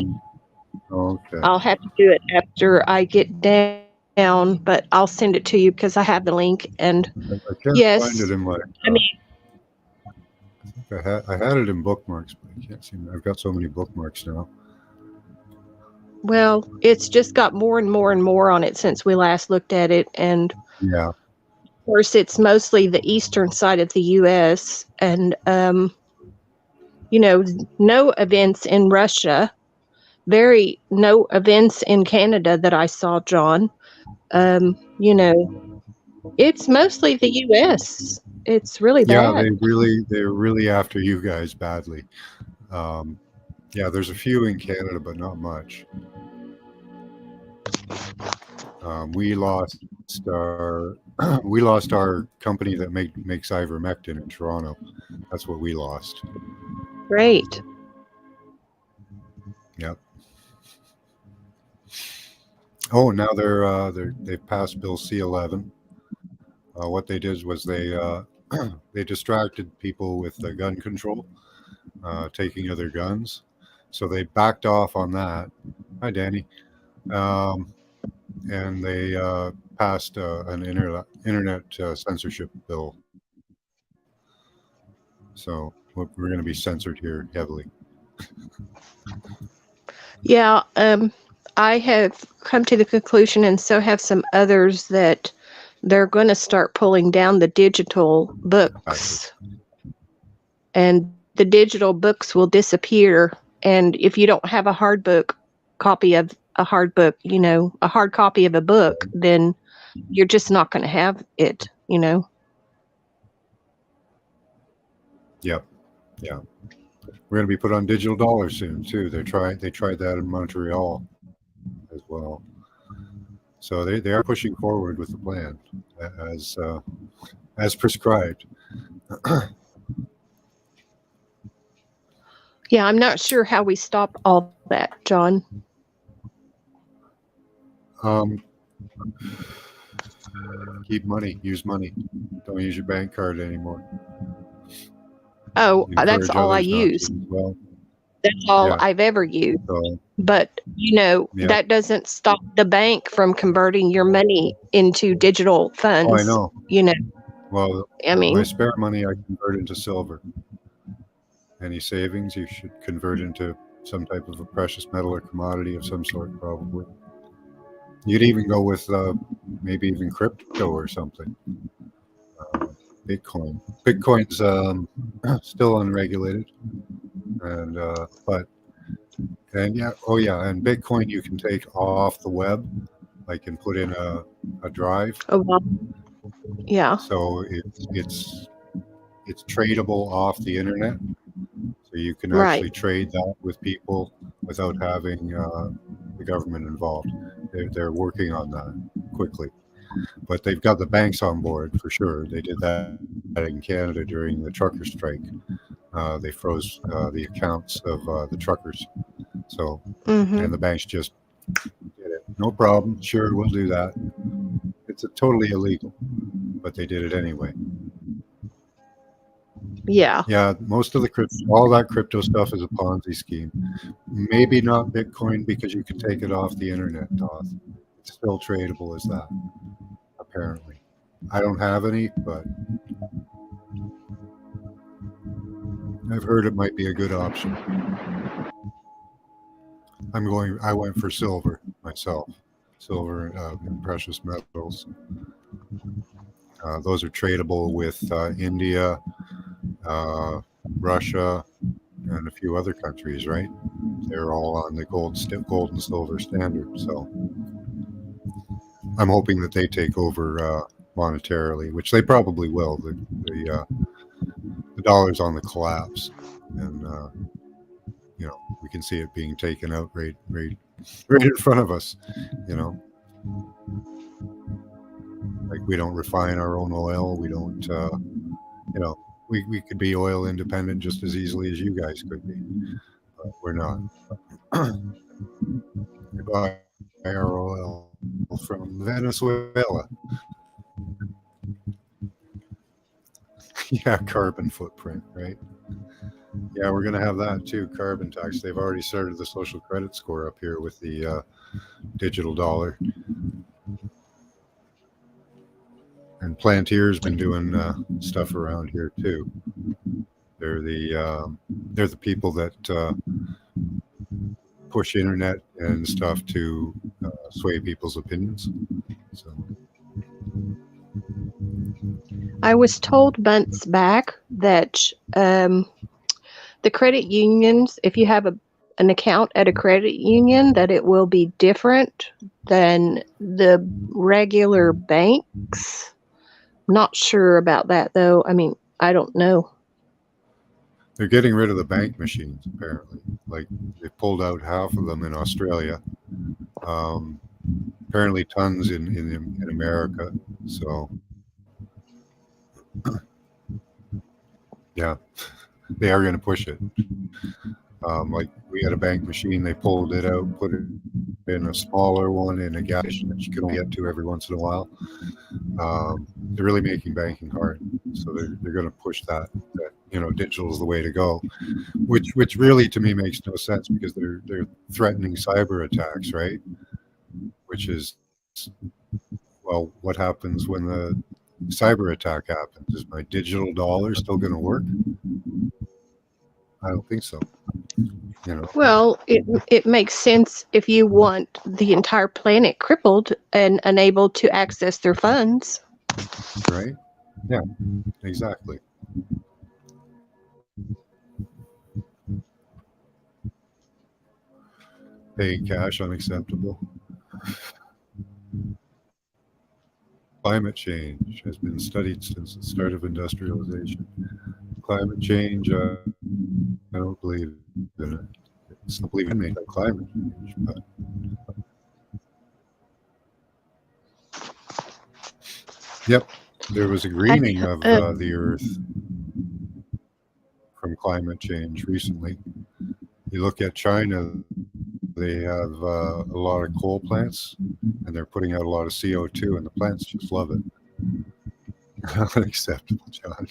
Okay. I'll have to do it after I get down, but I'll send it to you because I have the link. And I can't find it in my. I had it in bookmarks, but I can't see. I've got so many bookmarks now. Well, it's just got more and more and more on it since we last looked at it. And Yeah. of course, it's mostly the eastern side of the U.S. And, no events in Russia, no events in Canada that I saw, John. It's mostly the U.S. It's really Yeah, bad. they're really after you guys badly. Yeah, there's a few in Canada, but not much. We lost our we lost our company that makes ivermectin in Toronto. That's what we lost. Great. Yep. Oh, now they've passed Bill C-11. What they did was they distracted people with the gun control, taking of their guns. So they backed off on that. Hi, Danny. And they passed an internet censorship bill. So we're going to be censored here heavily. Yeah, I have come to the conclusion, and so have some others, that they're going to start pulling down the digital books. And the digital books will disappear. And if you don't have a hard copy of a hard copy of a book, then you're just not going to have it, Yep. Yeah. We're going to be put on digital dollars soon too. They tried that in Montreal as well. So they are pushing forward with the plan as prescribed. Yeah, I'm not sure how we stop all that, John. Keep money. Use money. Don't use your bank card anymore. Oh, Encourage that's all I others not use. to as well. That's all Yeah. I've ever used. So, But, Yeah. that doesn't stop the bank from converting your money into digital funds. oh, I know. Well, I mean, my spare money I convert into silver. Any savings you should convert into some type of a precious metal or commodity of some sort, probably. You'd even go with maybe even crypto or something. Bitcoin. Bitcoin's still unregulated, and and Bitcoin you can take off the web, like and put in a drive. oh, well, yeah. So it's tradable off the internet. So you can Right. actually trade that with people without having the government involved. They're working on that quickly. But they've got the banks on board for sure. They did that in Canada during the trucker strike. They froze the accounts of the truckers. So, Mhm. and the banks just did it. No problem. Sure, we'll do that. It's totally illegal, but they did it anyway. Yeah. Yeah, most of all that crypto stuff is a Ponzi scheme. Maybe not Bitcoin because you can take it off the internet, Doth. It's still tradable as that, apparently. I don't have any, but I've heard it might be a good option. I went for silver myself. Silver and precious metals. Those are tradable with India, Russia, and a few other countries, right? They're all on the gold and silver standard. So I'm hoping that they take over monetarily, which they probably will. The dollar's on the collapse, and we can see it being taken out right in front of us. Like we don't refine our own oil. We don't. We could be oil independent just as easily as you guys could be, but we're not. We buy our oil from Venezuela. Yeah, carbon footprint, right? Yeah, we're going to have that too, carbon tax. They've already started the social credit score up here with the digital dollar. And Plantier's been doing stuff around here too. They're the people that push internet and stuff to sway people's opinions. So I was told months back that the credit unions, if you have an account at a credit union, that it will be different than the regular banks. Not sure about that, though. I mean, I don't know. they're getting rid of the bank machines, apparently. Like, they pulled out half of them in Australia. Apparently tons in America. So yeah, they are going to push it. Like, we had a bank machine, they pulled it out, put it in a smaller one in a gas station that you can only get to every once in a while. They're really making banking hard, so they're going to push that digital is the way to go, which really to me makes no sense, because they're threatening cyber attacks, right? Which is, well, what happens when the cyber attack happens? Is my digital dollar still going to work? I don't think so. Well, it makes sense if you want the entire planet crippled and unable to access their funds. Right? Yeah, exactly. Paying cash unacceptable. Climate change has been studied since the start of industrialization. Climate change, I don't believe in it. I don't believe in climate change, but yep, there was a greening of the Earth from climate change recently. You look at China, they have a lot of coal plants, and they're putting out a lot of CO2, and the plants just love it. Unacceptable, John.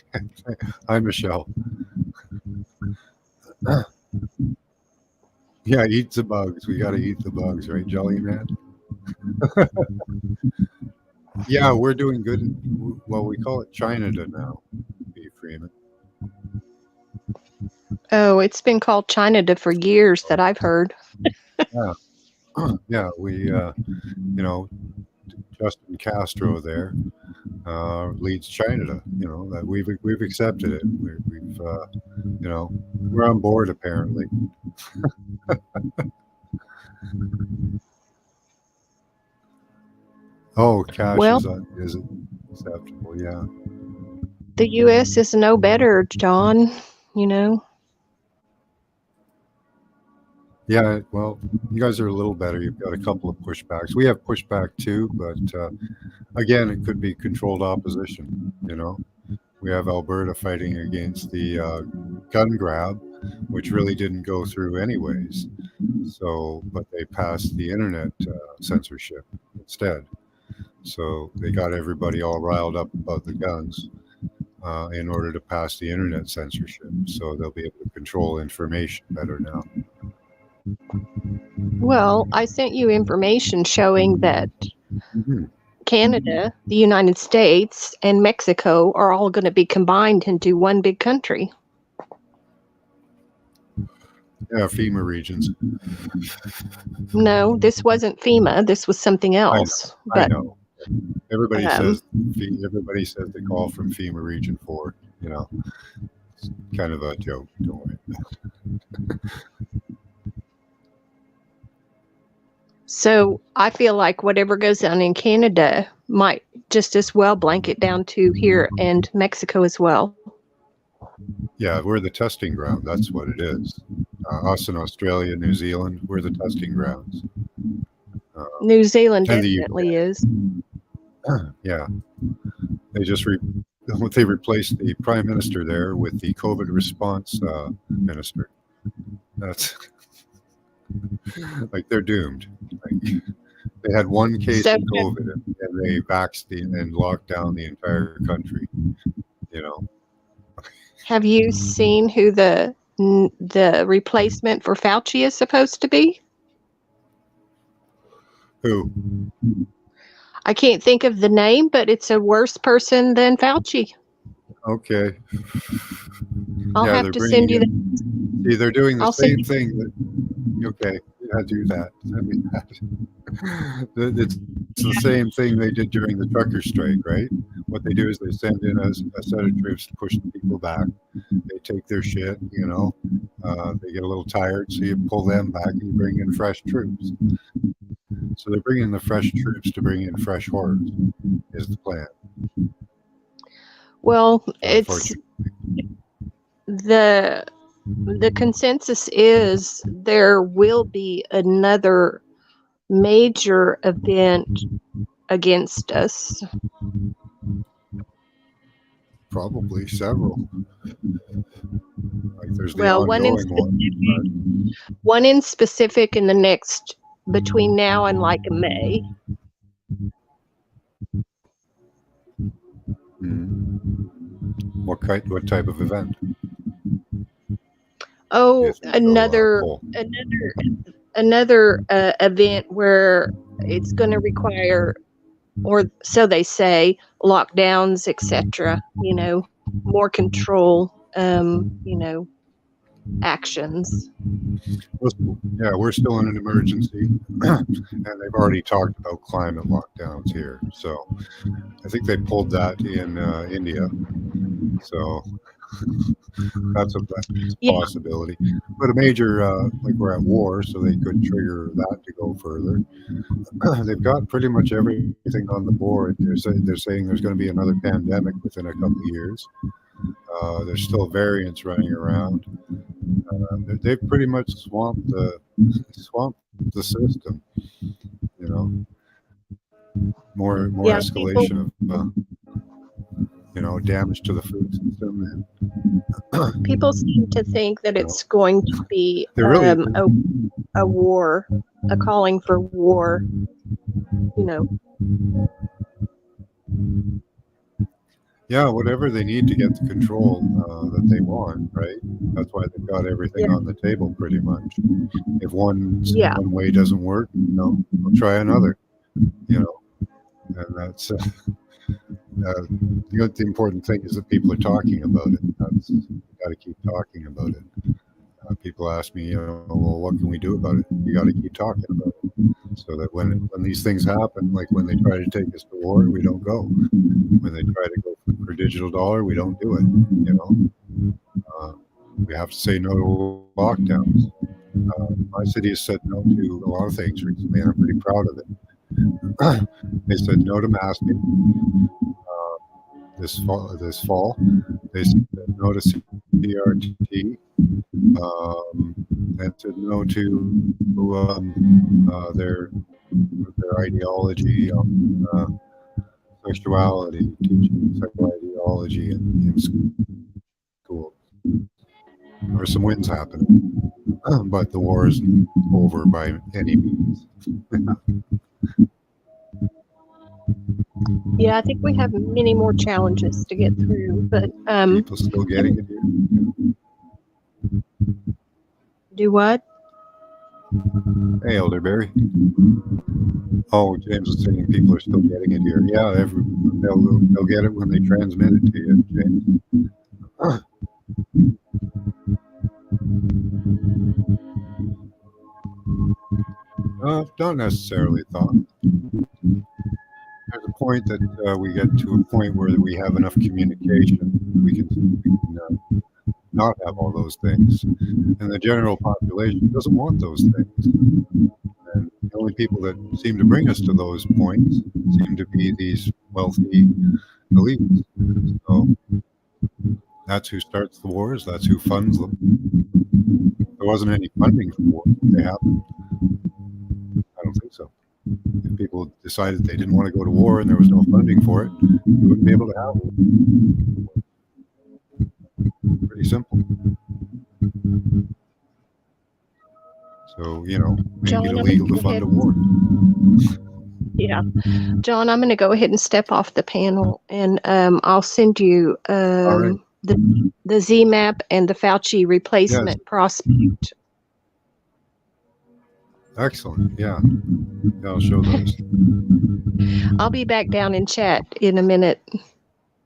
Hi, Michelle. Yeah, eat the bugs. We got to eat the bugs, right, Jelly Man? Yeah, we're doing good. Well, we call it China now, B. Freeman. Oh, it's been called China for years that I've heard. Yeah. Yeah, we, Justin Castro there leads China. That we've accepted it. We've we're on board apparently. Oh, cash is acceptable. Yeah. The U.S. is no better, John. Yeah, well, you guys are a little better. You've got a couple of pushbacks. We have pushback too, but again, it could be controlled opposition. We have Alberta fighting against the gun grab, which really didn't go through anyways. So, but they passed the internet censorship instead. So they got everybody all riled up about the guns in order to pass the internet censorship. So they'll be able to control information better now. Well, I sent you information showing that Canada, the United States, and Mexico are all going to be combined into one big country. Yeah, FEMA regions. No, this wasn't FEMA. This was something else. I know. Everybody says they call from FEMA Region 4. It's kind of a joke. Don't worry. So I feel like whatever goes on in Canada might just as well blanket down to here and Mexico as well. Yeah, we're the testing ground. That's what it is. Us in Australia, New Zealand, we're the testing grounds. New Zealand definitely is. Yeah. They replaced the prime minister there with the COVID response minister. That's like they're doomed. Like, they had one case of COVID and they vaccinated and locked down the entire country. Have you seen who the replacement for Fauci is supposed to be? Who? I can't think of the name, but it's a worse person than Fauci. Okay. I'll have to send you See, they're doing the same thing. Okay. Yeah, do that. Send me that. It's the same thing they did during the trucker strike, right? What they do is they send in a set of troops to push the people back. They take their shit, you know. They get a little tired, so you pull them back and you bring in fresh troops. So they're bringing the fresh troops to bring in fresh hordes, is the plan. Well, it's the consensus is there will be another major event against us. Probably several. Like there's the Well, ongoing one in specific in the next, between now and like May. What type of event? Oh, Yes, another event where it's going to require, or so they say, lockdowns, etc. You know, more control. You know, actions. Yeah, we're still in an emergency, and they've already talked about climate lockdowns here. So I think they pulled that in India. So that's a possibility. But a major, like we're at war, so they could trigger that to go further. They've got pretty much everything on the board. They're saying there's going to be another pandemic within a couple of years. There's still variants running around. They've pretty much swamped the system. You know, more escalation of damage to the food system. And people seem to think that it's going to be a war, a calling for war. You know. Yeah, whatever they need to get the control that they want, right? That's why they've got everything on the table, pretty much. If one way doesn't work, we'll try another. You know, and that's the important thing is that people are talking about it. You got to keep talking about it. People ask me, well, what can we do about it? You got to keep talking about it, so that when these things happen, like when they try to take us to war, we don't go. When they try to go for digital dollar, we don't do it. You know, we have to say no to lockdowns. My city has said no to a lot of things recently, and I'm pretty proud of it. They said no to masking this fall. They said no to CRT. And said no to their ideology on sexuality, teaching sexual ideology in school. There are some wins happening, but the war isn't over by any means. Yeah, I think we have many more challenges to get through, but people still getting it here. Do what? Hey, Elderberry. Oh, James is saying people are still getting it here. Yeah, they'll get it when they transmit it to you, James. Not necessarily thought. There's a point that we get to a point where we have enough communication. We can not have all those things. And the general population doesn't want those things. And the only people that seem to bring us to those points seem to be these wealthy elites. So that's who starts the wars. That's who funds them. There wasn't any funding for wars. They happened. I don't think so. If people decided they didn't want to go to war and there was no funding for it, you wouldn't be able to have it. Pretty simple. So, make John, it illegal to fund a war. Yeah. John, I'm going to go ahead and step off the panel, and I'll send you right. the ZMAP and the Fauci replacement prospect. Excellent. Yeah, I'll show those. I'll be back down in chat in a minute.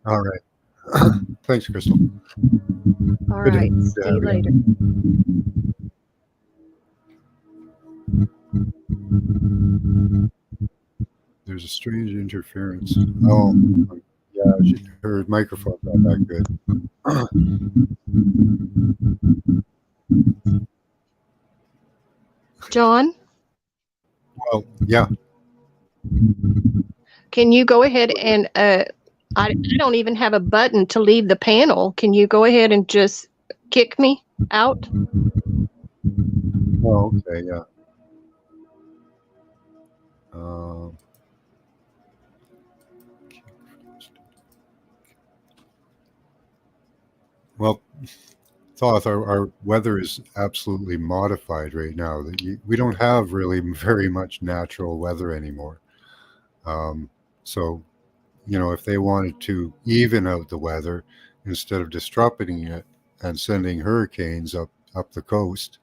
All right. Thanks, Crystal. All right. See you later. There's a strange interference. Oh, yeah, her microphone's not that good. John, Well, yeah, can you go ahead and I don't even have a button to leave the panel. Can you go ahead and just kick me out? oh, okay, yeah. Um, well, Thoth, our weather is absolutely modified right now. We don't have really very much natural weather anymore. Um, so, if they wanted to even out the weather instead of disrupting it and sending hurricanes up the coast,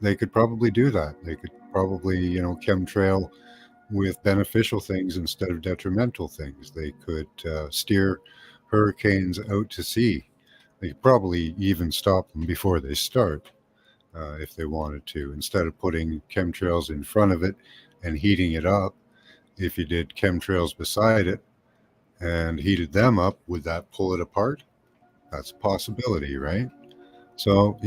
they could probably do that. They could probably, chemtrail with beneficial things instead of detrimental things. They could steer hurricanes out to sea. They could probably even stop them before they start if they wanted to. Instead of putting chemtrails in front of it and heating it up, if you did chemtrails beside it and heated them up, would that pull it apart? That's a possibility, right? So,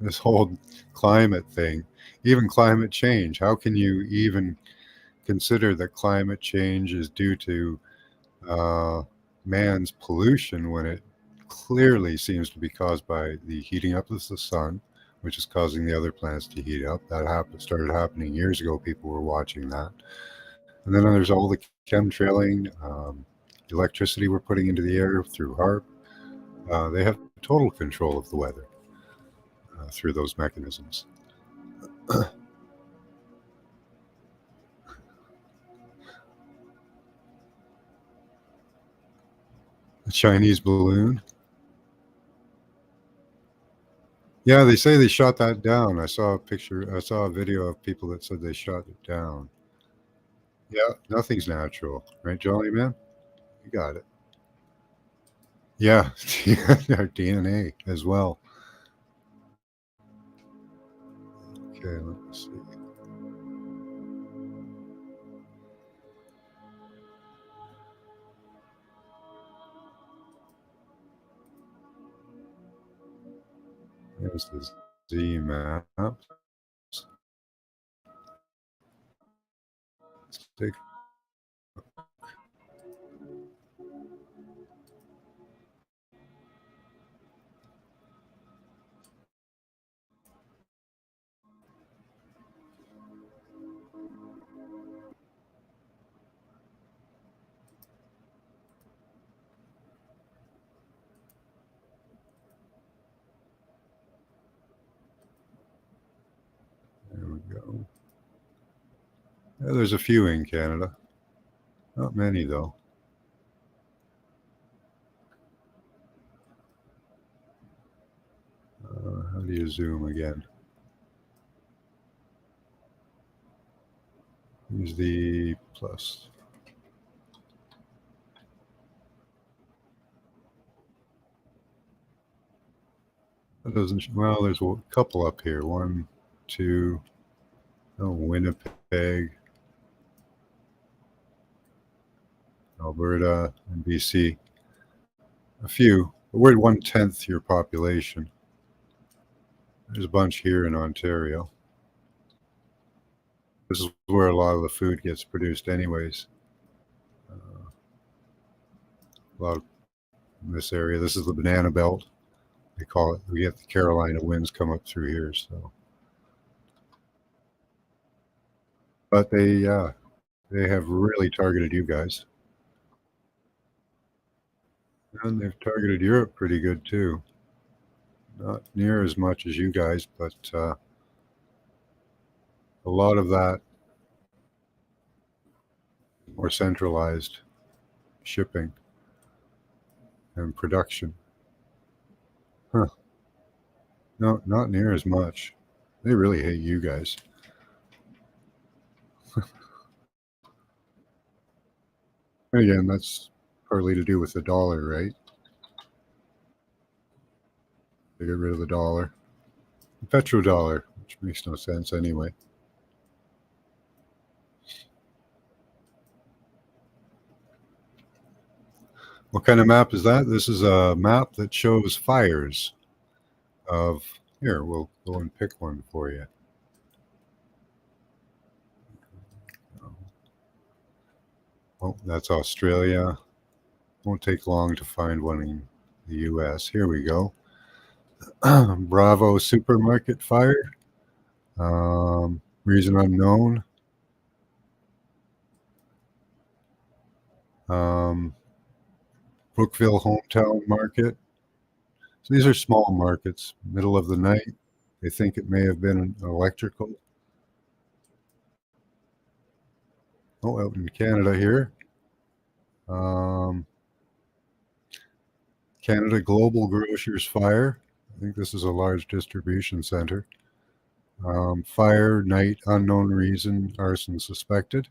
this whole climate thing, even climate change, how can you even consider that climate change is due to man's pollution when it clearly seems to be caused by the heating up of the sun, which is causing the other planets to heat up? That started happening years ago. People were watching that. And then there's all the chemtrailing, electricity we're putting into the air through HARP. They have total control of the weather through those mechanisms. The Chinese balloon. Yeah, they say they shot that down. I saw a video of people that said they shot it down. Yeah, nothing's natural, right, Jolly Man? You got it. Yeah, our DNA as well. Okay, let me see. There's the Z map. Let's take. There we go. Yeah, there's a few in Canada. Not many, though. How do you zoom again? Use the plus. That doesn't. Well, there's a couple up here. One, two. Oh, Winnipeg, Alberta, and BC. A few. But we're at 1/10 your population. There's a bunch here in Ontario. This is where a lot of the food gets produced, anyways. A lot of in this area. This is the banana belt. They call it. We get the Carolina winds come up through here. So, but they have really targeted you guys, and they've targeted Europe pretty good too. Not near as much as you guys, but a lot of that more centralized shipping and production. Huh. No, not near as much. They really hate you guys. Again, that's partly to do with the dollar, right? They get rid of the dollar. The petrodollar. which makes no sense anyway. What kind of map is that? This is a map that shows fires of, here, we'll go and pick one for you. Oh, that's Australia. Won't take long to find one in the US. Here we go. Bravo supermarket fire. Reason unknown. Brookville hometown market. So these are small markets, middle of the night. They think it may have been electrical. Oh, out in Canada here. Canada Global Grocers fire. I think this is a large distribution center. Fire, night, unknown reason, arson suspected.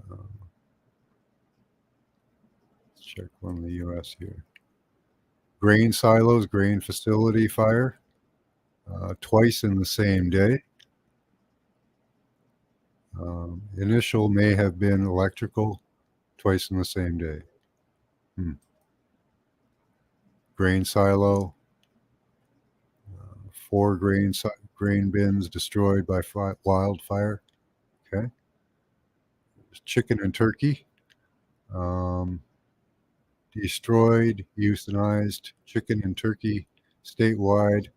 Let's check one in the US here. Grain silos, grain facility fire. Twice in the same day. Initial may have been electrical, twice in the same day. Grain silo. 4 grain bins destroyed by wildfire. Okay. Chicken and turkey. Destroyed, euthanized chicken and turkey statewide,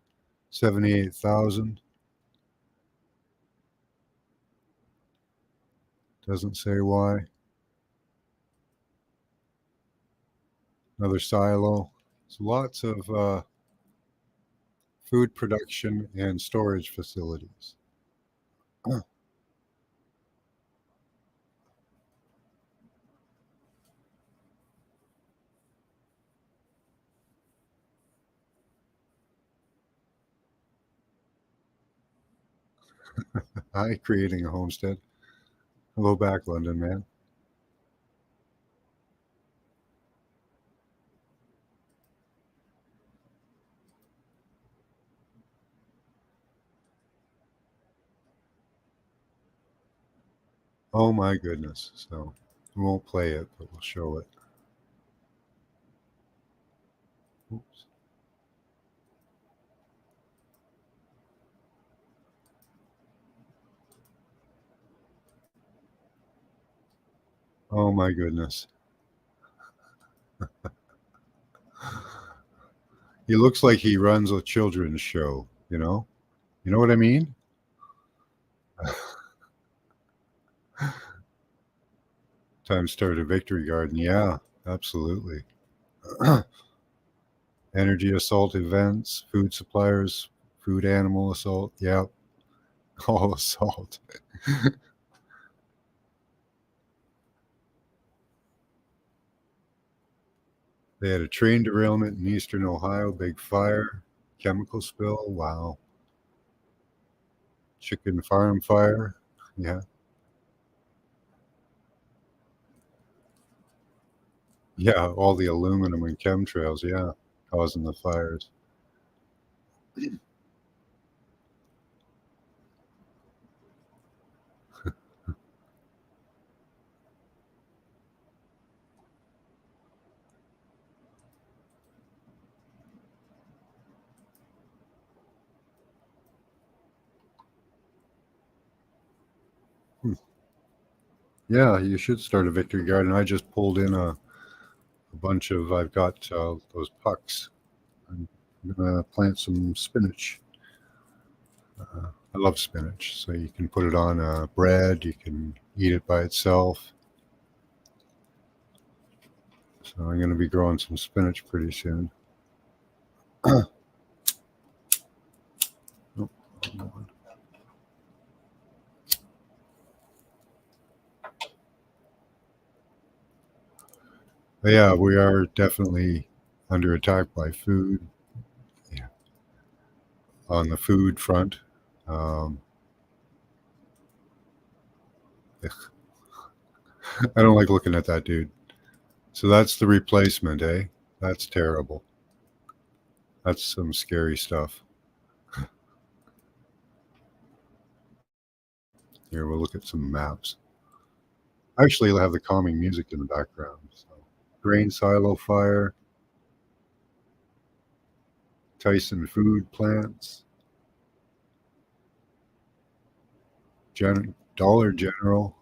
78,000. Doesn't say why. Another silo. So lots of food production and storage facilities. Hi, creating a homestead. Hello back, London man. Oh my goodness. So we won't play it, but we'll show it. Oops. Oh my goodness. He looks like he runs a children's show, you know? You know what I mean? Time to start a victory garden. Yeah, absolutely. Energy assault events, food suppliers, food animal assault. Yeah, all assault. They had a train derailment in eastern Ohio, big fire, chemical spill. Wow. Chicken farm fire. Yeah. Yeah, all the aluminum and chemtrails, yeah, causing the fires. Yeah, you should start a victory garden. I just pulled in a bunch of, I've got those pucks. I'm going to plant some spinach. I love spinach. So you can put it on bread, you can eat it by itself. So I'm going to be growing some spinach pretty soon. Oh, but yeah, we are definitely under attack by food. Yeah. On the food front. I don't like looking at that dude. So that's the replacement, eh? That's terrible. That's some scary stuff. Here, we'll look at some maps. Actually, I'll have the calming music in the background. So, grain silo fire, Tyson food plants, Dollar General,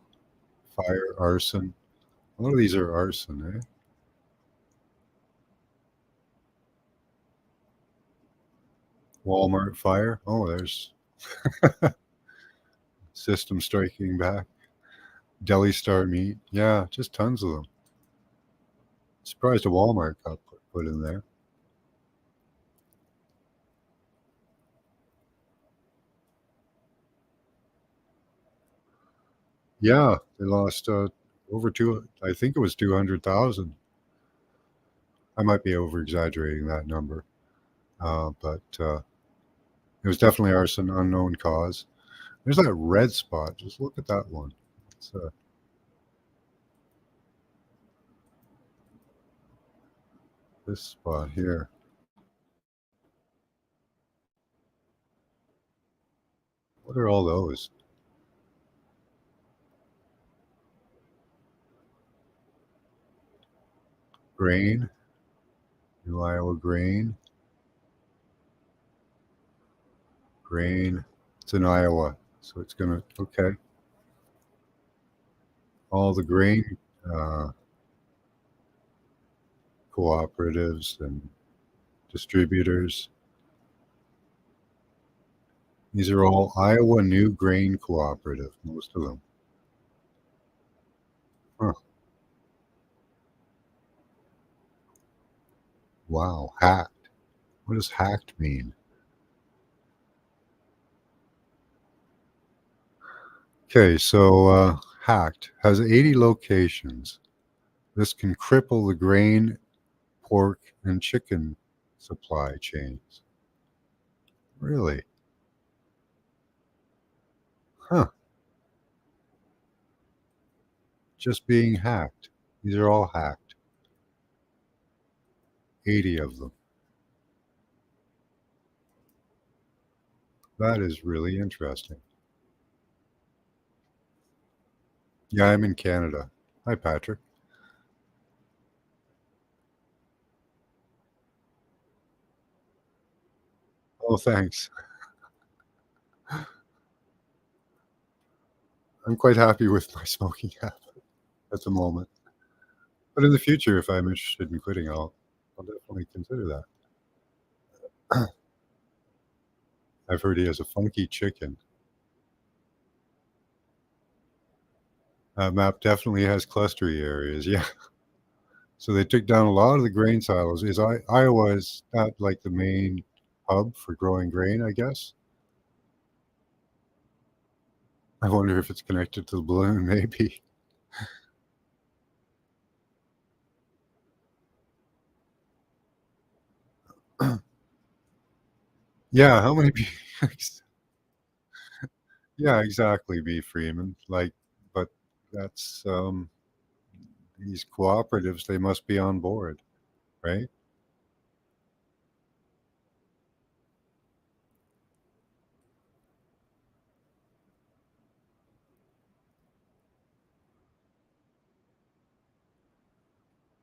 fire, arson. A lot of these are arson, eh? Walmart fire. Oh, there's System striking back. Deli Star meat. Yeah, just tons of them. Surprised a Walmart got put in there. Yeah, they lost over two. I think it was 200,000. I might be over exaggerating that number, but it was definitely arson, unknown cause. There's that red spot. Just look at that one. It's, this spot here. What are all those? Grain. New Iowa grain. Grain. It's in Iowa, so it's gonna. Okay. All the grain cooperatives and distributors. These are all Iowa New Grain Cooperative, most of them. Huh. Wow, hacked. What does hacked mean? Okay, so hacked has 80 locations. This can cripple the grain, pork, and chicken supply chains. Really? Huh. Just being hacked. These are all hacked. 80 of them. That is really interesting. Yeah, I'm in Canada. Hi, Patrick. Oh, thanks. I'm quite happy with my smoking habit at the moment. But in the future, if I'm interested in quitting, I'll definitely consider that. I've heard he has a funky chicken. Map definitely has clustery areas. Yeah. So they took down a lot of the grain silos. Iowa is that like the main hub for growing grain, I guess? I wonder if it's connected to the balloon, maybe. Yeah, how many Yeah, exactly, B. Freeman. Like, but that's these cooperatives, they must be on board, right?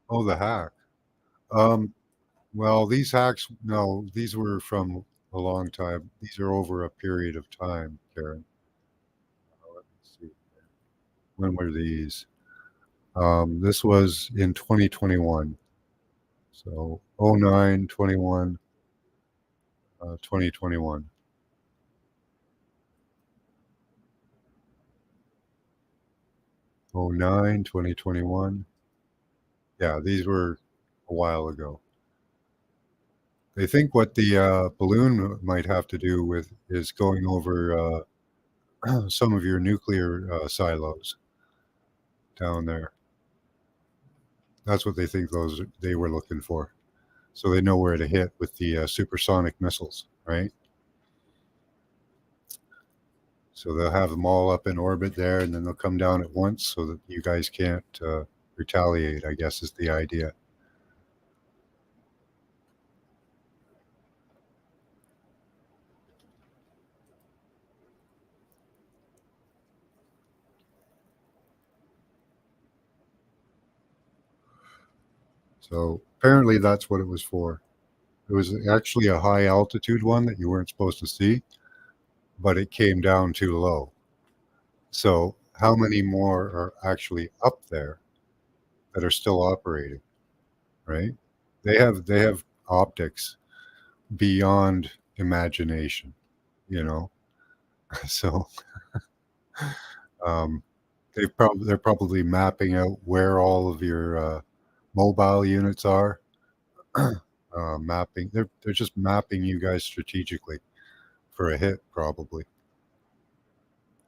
Oh, the hack. Um, well, these hacks, no, these were from a long time. These are over a period of time, Karen. Let me see. When were these? This was in 2021. So 09, 21, 2021. 09, 2021. Yeah, these were a while ago. They think what the balloon might have to do with is going over some of your nuclear silos down there. That's what they think those they were looking for. So they know where to hit with the supersonic missiles, right? So they'll have them all up in orbit there, and then they'll come down at once so that you guys can't retaliate, I guess is the idea. So apparently that's what it was for. It was actually a high altitude one that you weren't supposed to see, but it came down too low. So how many more are actually up there that are still operating, right? They have optics beyond imagination, you know. So um, they're probably mapping out where all of your mobile units are. Mapping they're just mapping you guys strategically for a hit, probably,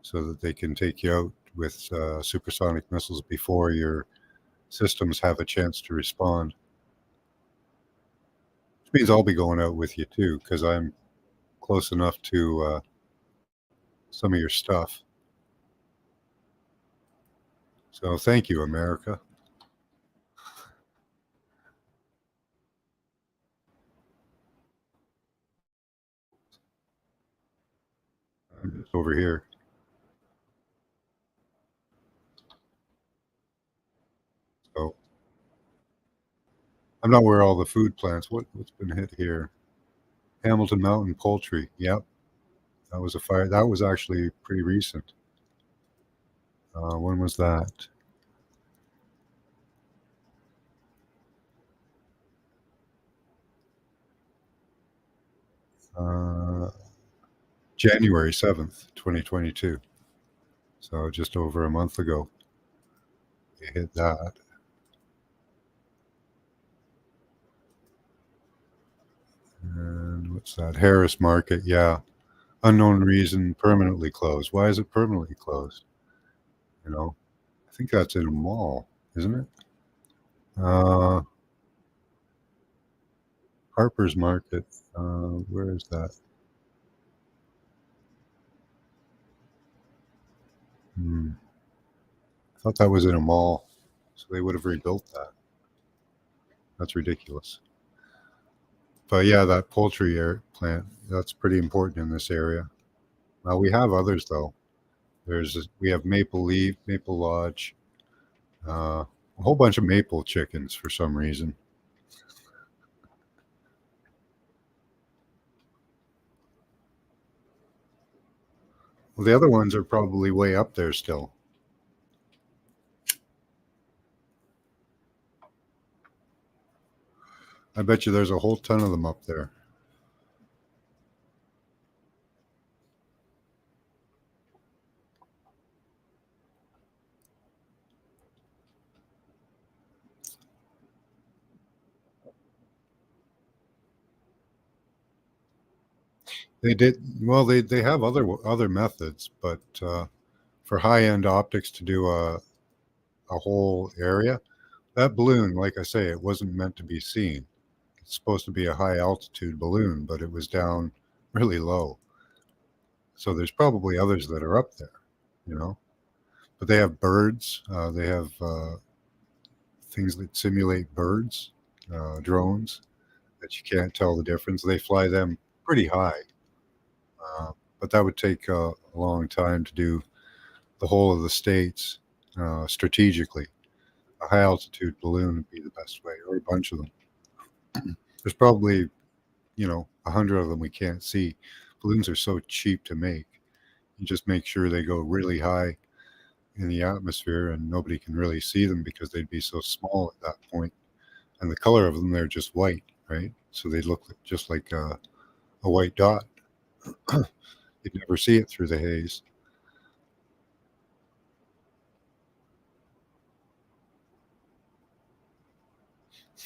so that they can take you out with supersonic missiles before your systems have a chance to respond. Which means I'll be going out with you too, because I'm close enough to some of your stuff. So thank you, America. I'm just over here. So I'm not where all the food plants. What's been hit here? Hamilton Mountain Poultry. Yep, that was a fire. That was actually pretty recent. When was that? Uh, January 7th, 2022. So just over a month ago, they hit that. And what's that? Harris Market. Yeah. Unknown reason, permanently closed. Why is it permanently closed? You know, I think that's in a mall, isn't it? Uh, Harper's Market. Where is that? I thought that was in a mall, so they would have rebuilt that. That's ridiculous. But yeah, that poultry air plant, that's pretty important in this area. We have others though. We have Maple Leaf, Maple Lodge, a whole bunch of maple chickens for some reason. Well, the other ones are probably way up there still. I bet you there's a whole ton of them up there. They did well. They have other methods, but for high end optics to do a whole area, that balloon, like I say, it wasn't meant to be seen. It's supposed to be a high altitude balloon, but it was down really low. So there's probably others that are up there, you know. But they have birds. They have things that simulate birds, drones that you can't tell the difference. They fly them pretty high, but that would take a long time to do the whole of the states strategically. A high altitude balloon would be the best way, or a bunch of them. There's probably 100 of them we can't see. Balloons are so cheap to make. You just make sure they go really high in the atmosphere, and nobody can really see them because they'd be so small at that point. And the color of them, they're just white, right? So they look just like a white dot. You'd never see it through the haze.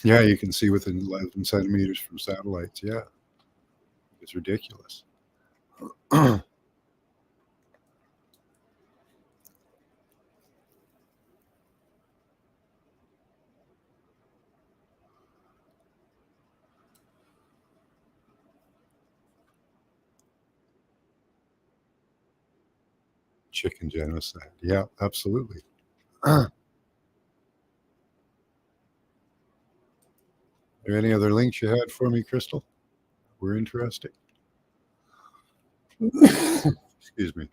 Yeah, you can see within 11 centimeters from satellites. Yeah, it's ridiculous. Chicken genocide. Yeah, absolutely. Are there any other links you had for me, Crystal? Were interesting. Excuse me.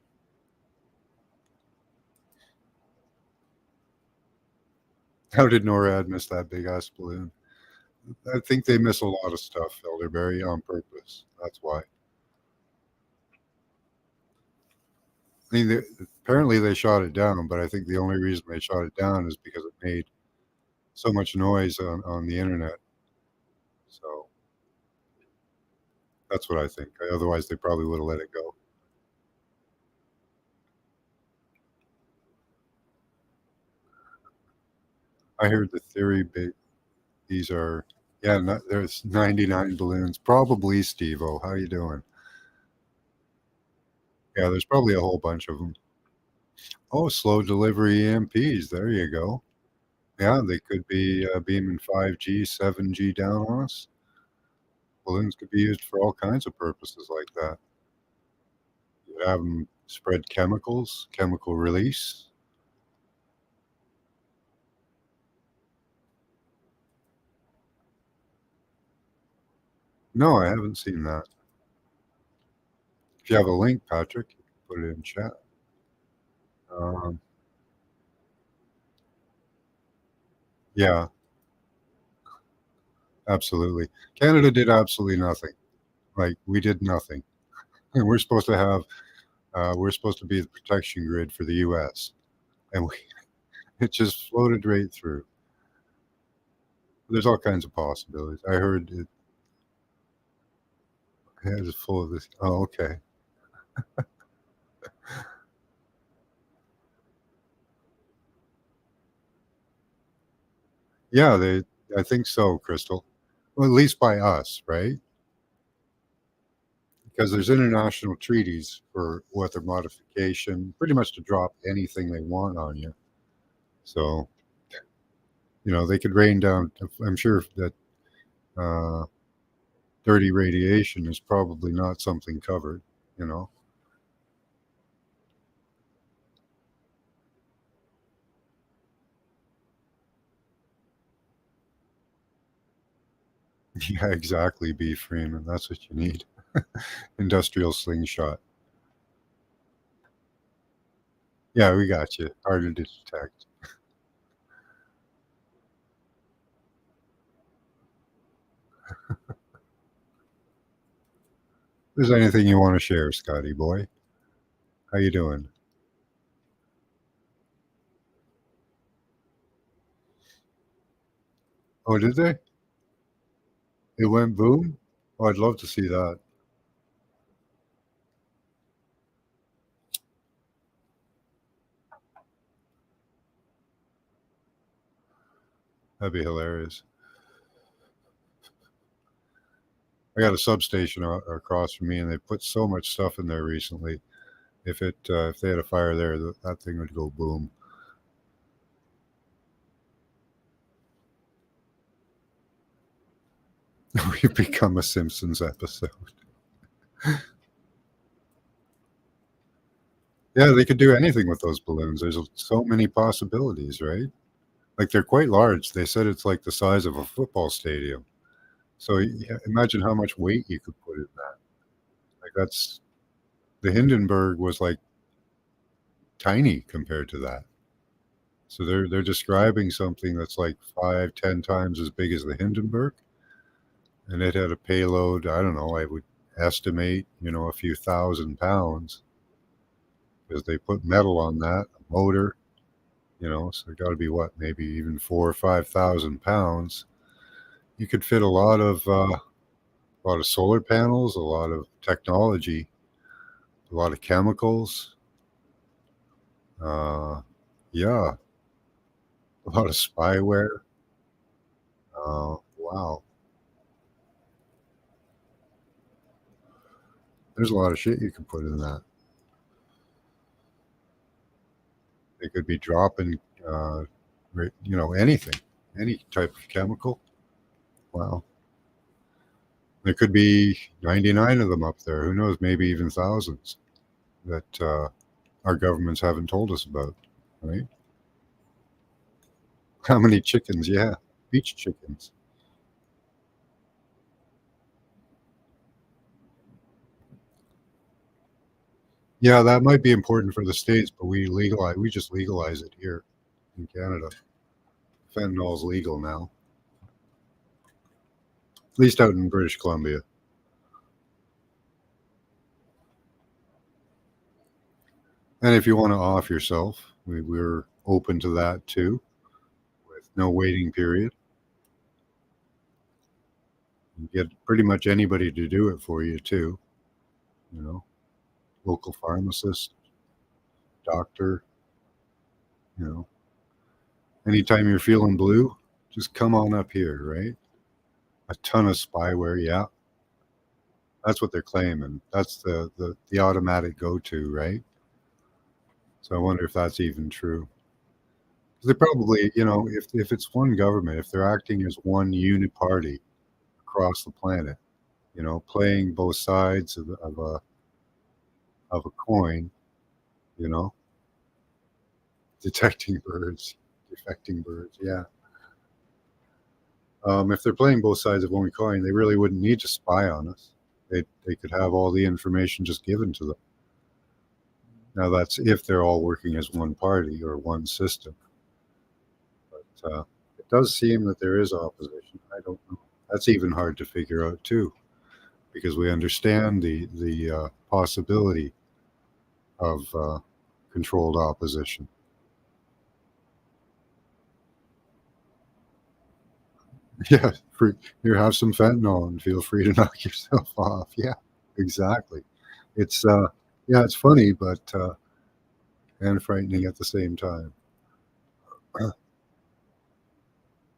How did NORAD miss that big ass balloon? I think they miss a lot of stuff, Elderberry, on purpose. That's why. I mean, apparently they shot it down, but I think the only reason they shot it down is because it made so much noise on the internet. So that's what I think. Otherwise, they probably would have let it go. I heard the theory. These are, yeah, there's 99 balloons. Probably, Steve-O. How you doing? Yeah, there's probably a whole bunch of them. Oh, slow delivery EMPs. There you go. Yeah, they could be beaming 5G, 7G down on us. Balloons could be used for all kinds of purposes like that. You could have them spread chemicals, chemical release. No, I haven't seen that. If you have a link, Patrick, you can put it in chat. Um, yeah, absolutely. Canada did absolutely nothing. Like we did nothing. And we're supposed to be the protection grid for the U.S. and it just floated right through. There's all kinds of possibilities. I heard it is full of this. Oh, okay. Yeah, I think so, Crystal. Well, at least by us, right? Because there's international treaties for weather modification, pretty much to drop anything they want on you. So, they could rain down. I'm sure that uh, dirty radiation is probably not something covered, you know. Yeah, exactly, B. Freeman. That's what you need. Industrial slingshot. Yeah, we got you. Harder to detect. If there's anything you want to share, Scotty boy, how you doing? Oh, did they? It went boom? Oh, I'd love to see that. That'd be hilarious. I got a substation across from me, and they put so much stuff in there recently. If they had a fire there, that thing would go boom. We've become a Simpsons episode. Yeah, they could do anything with those balloons. There's so many possibilities, right? Like they're quite large. They said it's like the size of a football stadium. So yeah, imagine how much weight you could put in that. Like that's the Hindenburg was like tiny compared to that. So they're describing something that's like 5, 10 times as big as the Hindenburg, and it had a payload. I don't know. I would estimate, a few thousand pounds because they put metal on that, a motor. So it got to be what, maybe even 4 or 5 thousand pounds. You could fit a lot of solar panels, a lot of technology, a lot of chemicals. Yeah, a lot of spyware. Wow, there's a lot of shit you can put in that. They could be dropping, anything, any type of chemical. Wow, there could be 99 of them up there. Who knows? Maybe even thousands that our governments haven't told us about. Right? How many chickens? Yeah, beach chickens. Yeah, that might be important for the states, but we just legalize it here in Canada. Fentanyl's legal now. At least out in British Columbia. And if you want to off yourself, we're open to that too, with no waiting period. You get pretty much anybody to do it for you too. You know, local pharmacist, doctor. You know, anytime you're feeling blue, just come on up here, right? A ton of spyware, yeah. That's what they're claiming. That's the automatic go-to, right? So I wonder if that's even true. 'Cause they probably, if it's one government, if they're acting as one uniparty across the planet, playing both sides of a coin, you know, detecting birds, defecting birds, yeah. If they're playing both sides of one coin, they really wouldn't need to spy on us. They could have all the information just given to them. Now that's if they're all working as one party or one system. But it does seem that there is opposition. I don't know. That's even hard to figure out too, because we understand the possibility of controlled opposition. Yeah, you have some fentanyl and feel free to knock yourself off. Yeah, exactly. It's yeah, it's funny, but and frightening at the same time.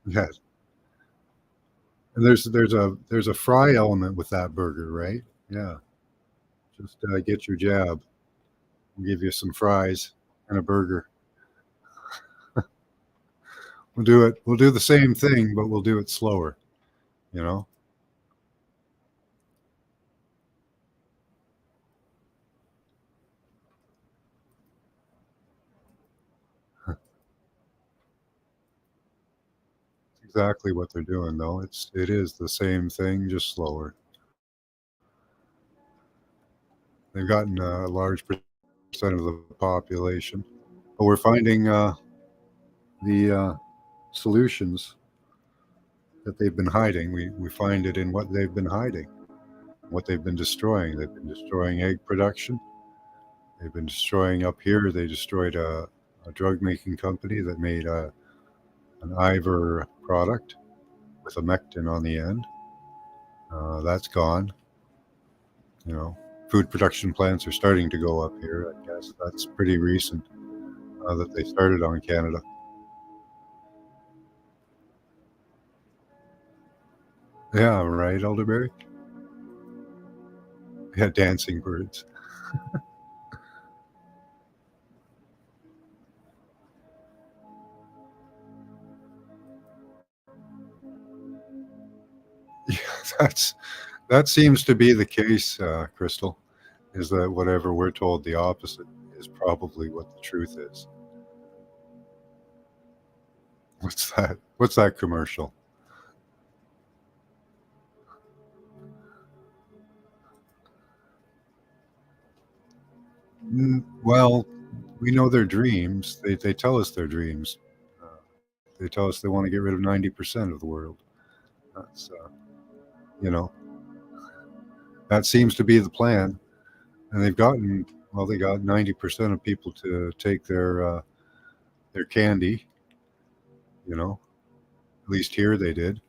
Yes, and there's a fry element with that burger, right? Yeah, just get your jab. We'll give you some fries and a burger. We'll do it. We'll do the same thing, but we'll do it slower. You know, it's exactly what they're doing, though. It is the same thing, just slower. They've gotten a large percent of the population, but we're finding the solutions that they've been hiding. We find it in what they've been hiding, what they've been destroying. They've been destroying egg production. They've been destroying up here. They destroyed a drug making company that made an Ivor product with a mectin on the end. That's gone. You know, food production plants are starting to go up here. I guess that's pretty recent that they started on Canada. Yeah, right, elderberry. Yeah, dancing birds. Yeah, that's that seems to be the case, Crystal. Is that whatever we're told the opposite is probably what the truth is. What's that? What's that commercial? Well, we know their dreams. They tell us their dreams. Uh, they tell us they want to get rid of 90% of the world. That's you know that seems to be the plan, and they've gotten well. They got 90% of people to take their candy. You know, at least here they did.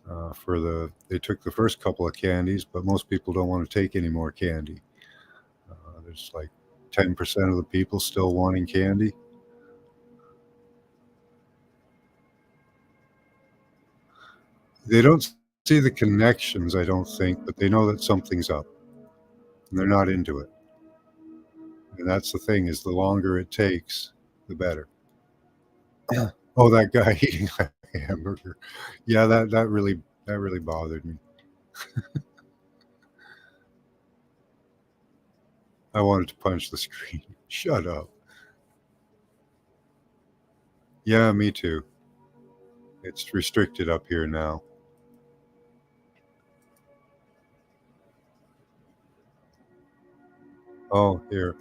They took the first couple of candies, but most people don't want to take any more candy. There's like 10% of the people still wanting candy. They don't see the connections, I don't think, but they know that something's up, and they're not into it. And that's the thing: is the longer it takes, the better. Oh, that guy eating a hamburger. Yeah, that really bothered me. I wanted to punch the screen. Shut up. Yeah, me too. It's restricted up here now. Oh, here.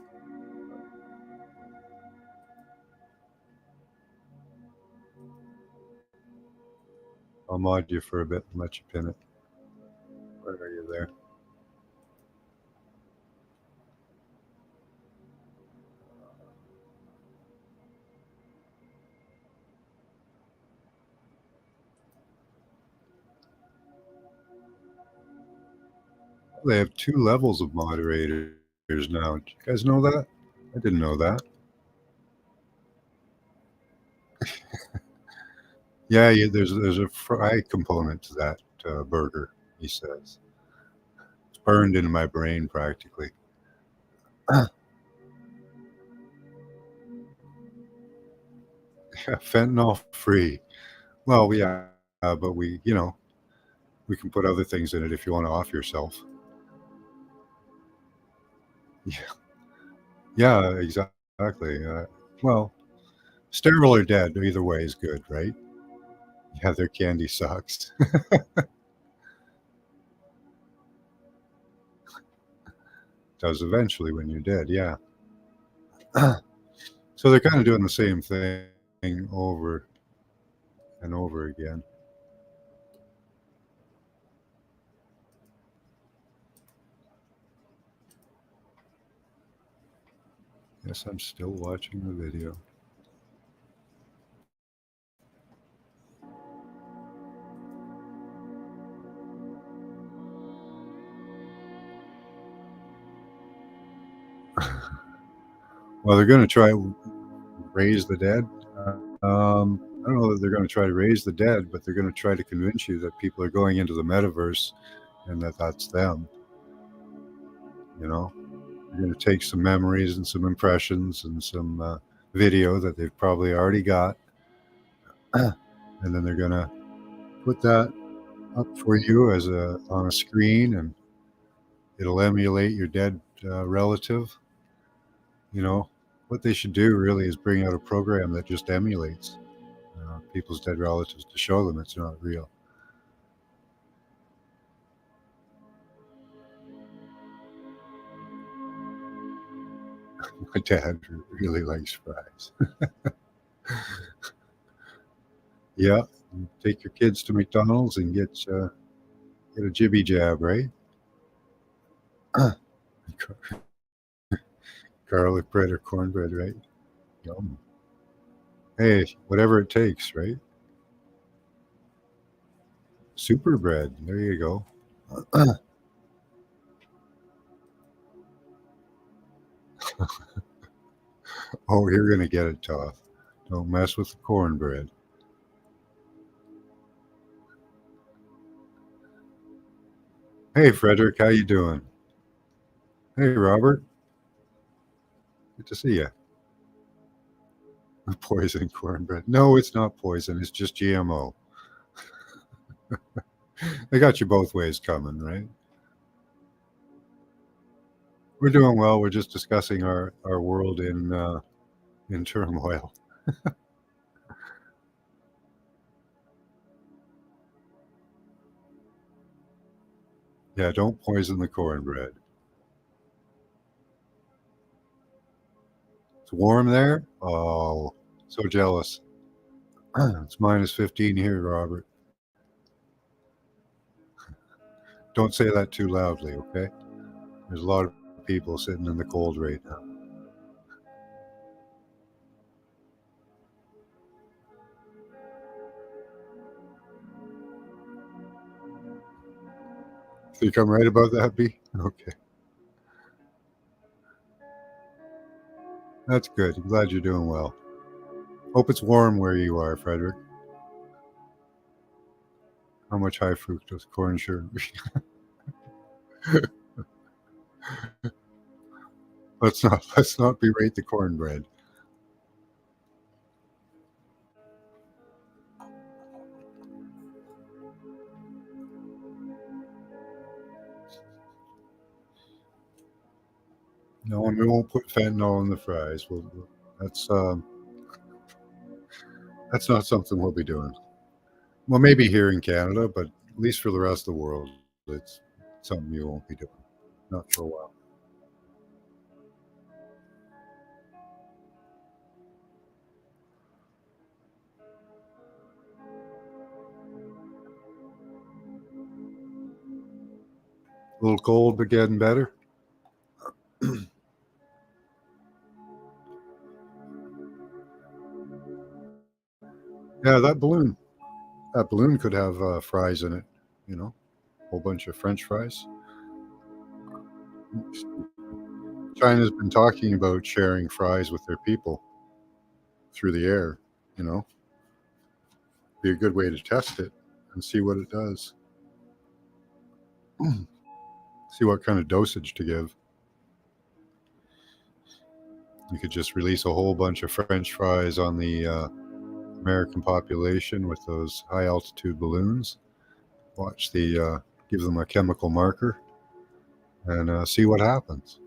I'll mod you for a bit and let you pin it. Robert, are you there? They have 2 levels of moderators now. Did you guys know that? I didn't know that. Yeah, there's a fry component to that burger, he says. It's burned into my brain practically. Fentanyl free. Well, yeah, but we can put other things in it if you want to off yourself. Yeah, yeah, exactly. Well, sterile or dead, either way is good, right? Yeah, their candy sucks. Does eventually when you're dead, yeah. So they're kind of doing the same thing over and over again. Yes, I'm still watching the video. Well, they're going to try raise the dead. I don't know that they're going to try to raise the dead, but they're going to try to convince you that people are going into the metaverse and that that's them. You know, they're going to take some memories and some impressions and some video that they've probably already got, and then they're going to put that up for you as on a screen, and it'll emulate your dead relative. You know, what they should do really is bring out a program that just emulates people's dead relatives to show them it's not real. My dad really likes fries. Yeah, take your kids to McDonald's and get a jibby jab, right? Garlic bread or cornbread, right? Yum. Hey, whatever it takes, right? Super bread. There you go. Oh, you're gonna get it tough. Don't mess with the cornbread. Hey, Frederick, how you doing? Hey, Robert. Good to see you. Poison cornbread. No, it's not poison. It's just GMO. They got you both ways coming, right? We're doing well. We're just discussing our world in turmoil. Yeah, don't poison the cornbread. It's warm there. Oh, so jealous. It's minus 15 here, Robert. Don't say that too loudly, okay? There's a lot of people sitting in the cold right now. Think I'm right about that, B? Okay. That's good. I'm glad you're doing well. Hope it's warm where you are, Frederick. How much high fructose corn sugar? let's not berate the cornbread. No, and we won't put fentanyl in the fries. That's um, that's not something we'll be doing. Well, maybe here in Canada, but at least for the rest of the world, it's something you won't be doing. Not for a while. little cold, but getting better. Yeah, that balloon could have fries in it. You know, a whole bunch of French fries. China's been talking about sharing fries with their people through the air. You know, be a good way to test it and see what it does. See what kind of dosage to give. You could just release a whole bunch of French fries on the American population with those high altitude balloons. Watch give them a chemical marker and see what happens.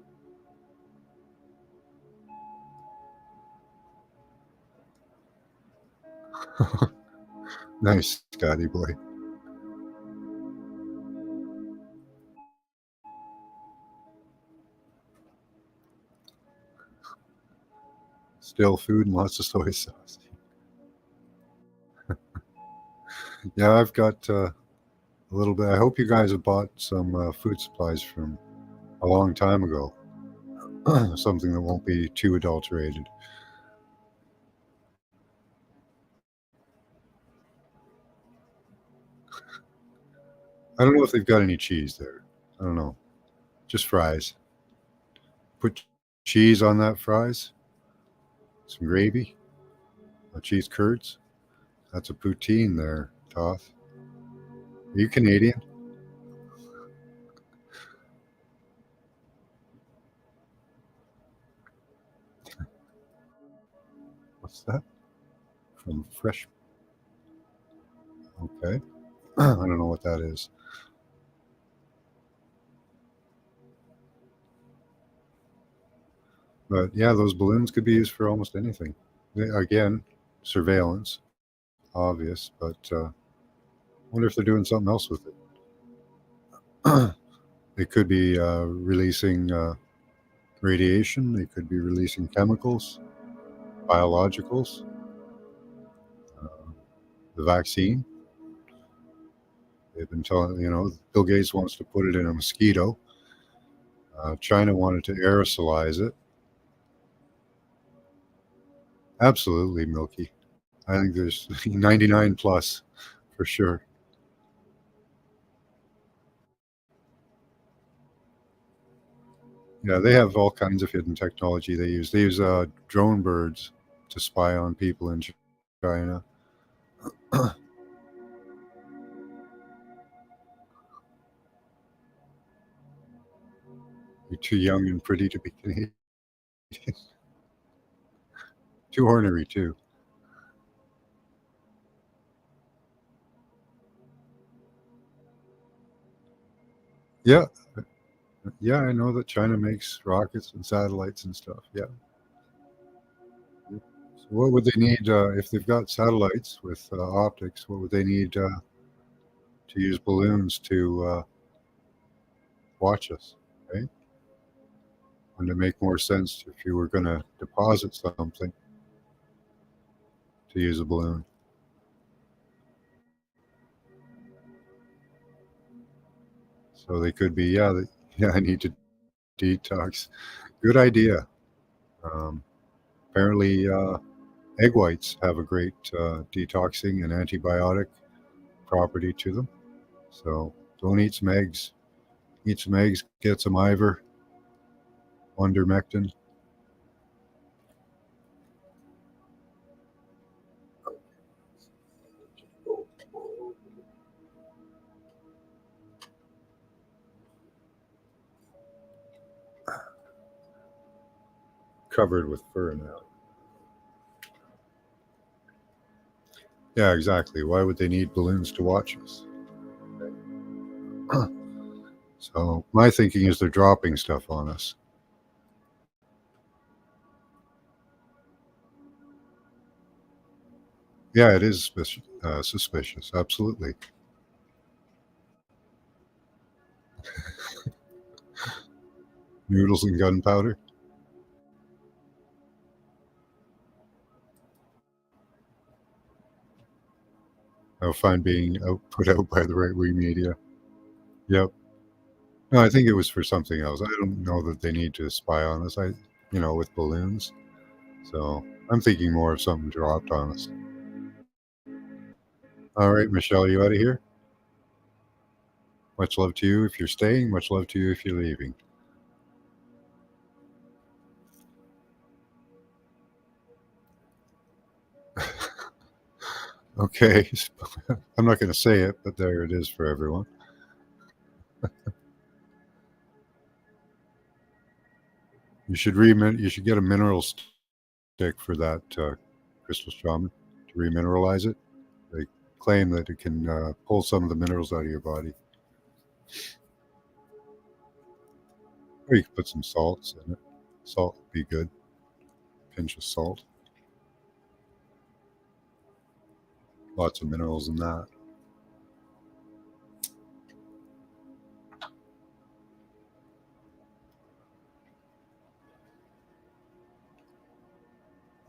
Nice, Scotty boy. Still food and lots of soy sauce. Yeah, I've got a little bit. I hope you guys have bought some food supplies from a long time ago. Something that won't be too adulterated. I don't know if they've got any cheese there. I don't know. Just fries. Put cheese on that fries. Some gravy. Cheese curds. That's a poutine there, Toth. Are you Canadian? What's that? From Fresh. Okay. I don't know what that is. But yeah, those balloons could be used for almost anything. Again, surveillance, obvious, but wonder if they're doing something else with it. They could be releasing radiation. They could be releasing chemicals, biologicals, the vaccine. They've been telling, Bill Gates wants to put it in a mosquito. China wanted to aerosolize it. Absolutely, Milky. I think there's 99 plus for sure. Yeah, they have all kinds of hidden technology they use. They use drone birds to spy on people in China. You're too young and pretty to be Canadian. Too ornery, too. Yeah, yeah, I know that China makes rockets and satellites and stuff. Yeah. So what would they need if they've got satellites with optics? What would they need to use balloons to watch us? Right? Wouldn't it make more sense if you were going to deposit something to use a balloon? So they could be, yeah, I need to detox. Good idea. Um, Apparently, egg whites have a great detoxing and antibiotic property to them. So don't eat some eggs. Eat some eggs, get some Ivor, Wondermectin. Covered with fur now. Yeah, exactly. Why would they need balloons to watch us? So my thinking is they're dropping stuff on us. Yeah, it is suspicious. Absolutely. Noodles and gunpowder. I find being put out by the right wing media. Yep. No, I think it was for something else. I don't know that they need to spy on us. With balloons. So I'm thinking more of something dropped on us. All right, Michelle, you out of here? Much love to you if you're staying. Much love to you if you're leaving. Okay. I'm not going to say it, but there it is for everyone. You should get a mineral stick for that crystal shaman to remineralize it. They claim that it can pull some of the minerals out of your body. Or you can put some salts in it. Salt would be good. Pinch of salt. Lots of minerals in that.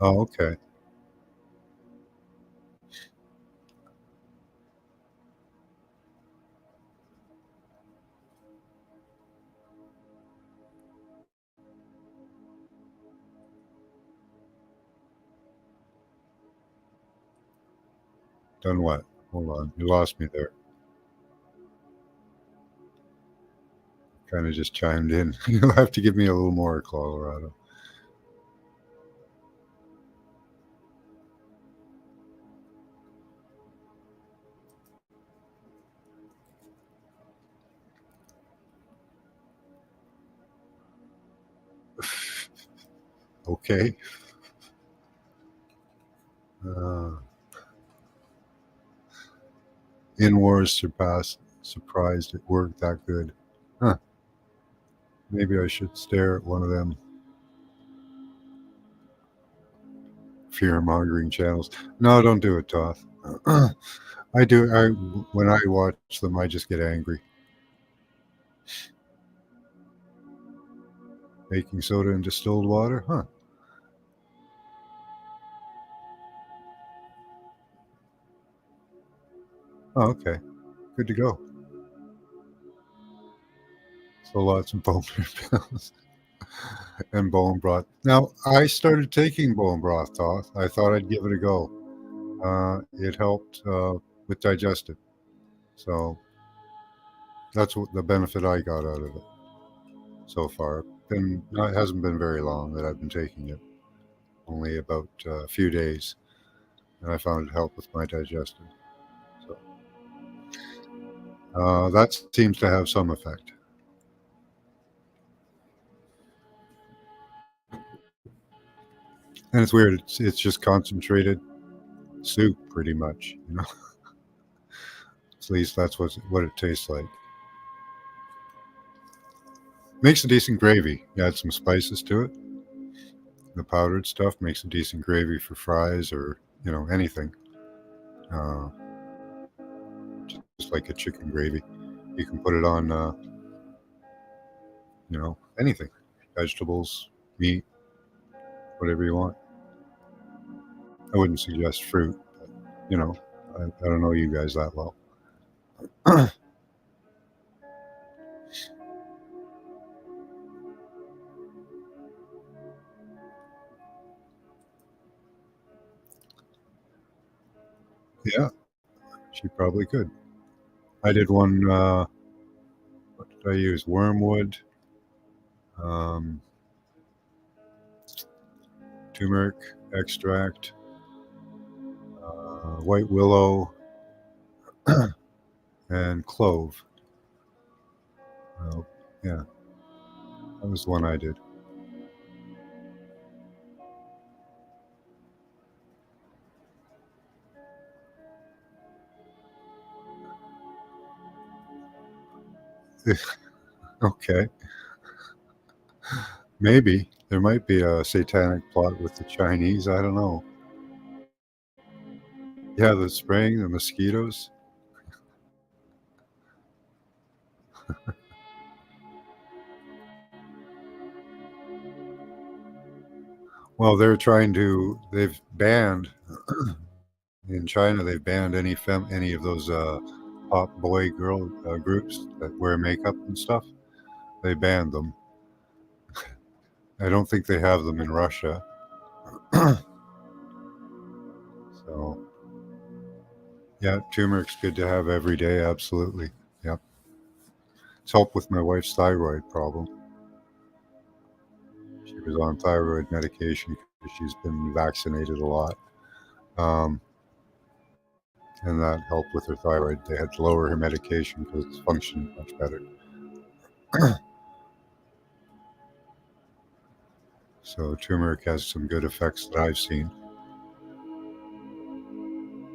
Oh, okay. Done what? Hold on. You lost me there. Kind of just chimed in. You'll have to give me a little more, Colorado. Okay. Uh, in wars surprised it worked that good. Huh. Maybe I should stare at one of them fear mongering channels. No, don't do it, Toth. I do. When I watch them, I just get angry. Baking soda and distilled water, huh? Oh, okay. Good to go. So lots of bone pills and bone broth. Now I started taking bone broth, Toth. I thought I'd give it a go. It helped with digestive, so that's what the benefit I got out of it so far. And it hasn't been very long that I've been taking it. Only about a few days, and I found it helped with my digestive. So that seems to have some effect. And it's weird. It's just concentrated soup, pretty much. At least that's what it tastes like. Makes a decent gravy. You add some spices to it. The powdered stuff makes a decent gravy for fries or anything. Uh, just like a chicken gravy. You can put it on anything, vegetables, meat, whatever you want. I wouldn't suggest fruit. But, I don't know you guys that well. Yeah, she probably could. I did one. What did I use? Wormwood, um, turmeric extract, white willow, and clove. Yeah, that was the one I did. Okay, maybe there might be a satanic plot with the Chinese. I don't know. Yeah, the spraying, the mosquitoes. Well, they've banned in China. They've banned any of those pop boy girl groups that wear makeup and stuff. They banned them. I don't think they have them in Russia. So, yeah, turmeric's good to have every day. Absolutely. Yep. It's helped with my wife's thyroid problem. She was on thyroid medication because she's been vaccinated a lot. And that helped with her thyroid. They had to lower her medication because it's functioned much better. So turmeric has some good effects that I've seen.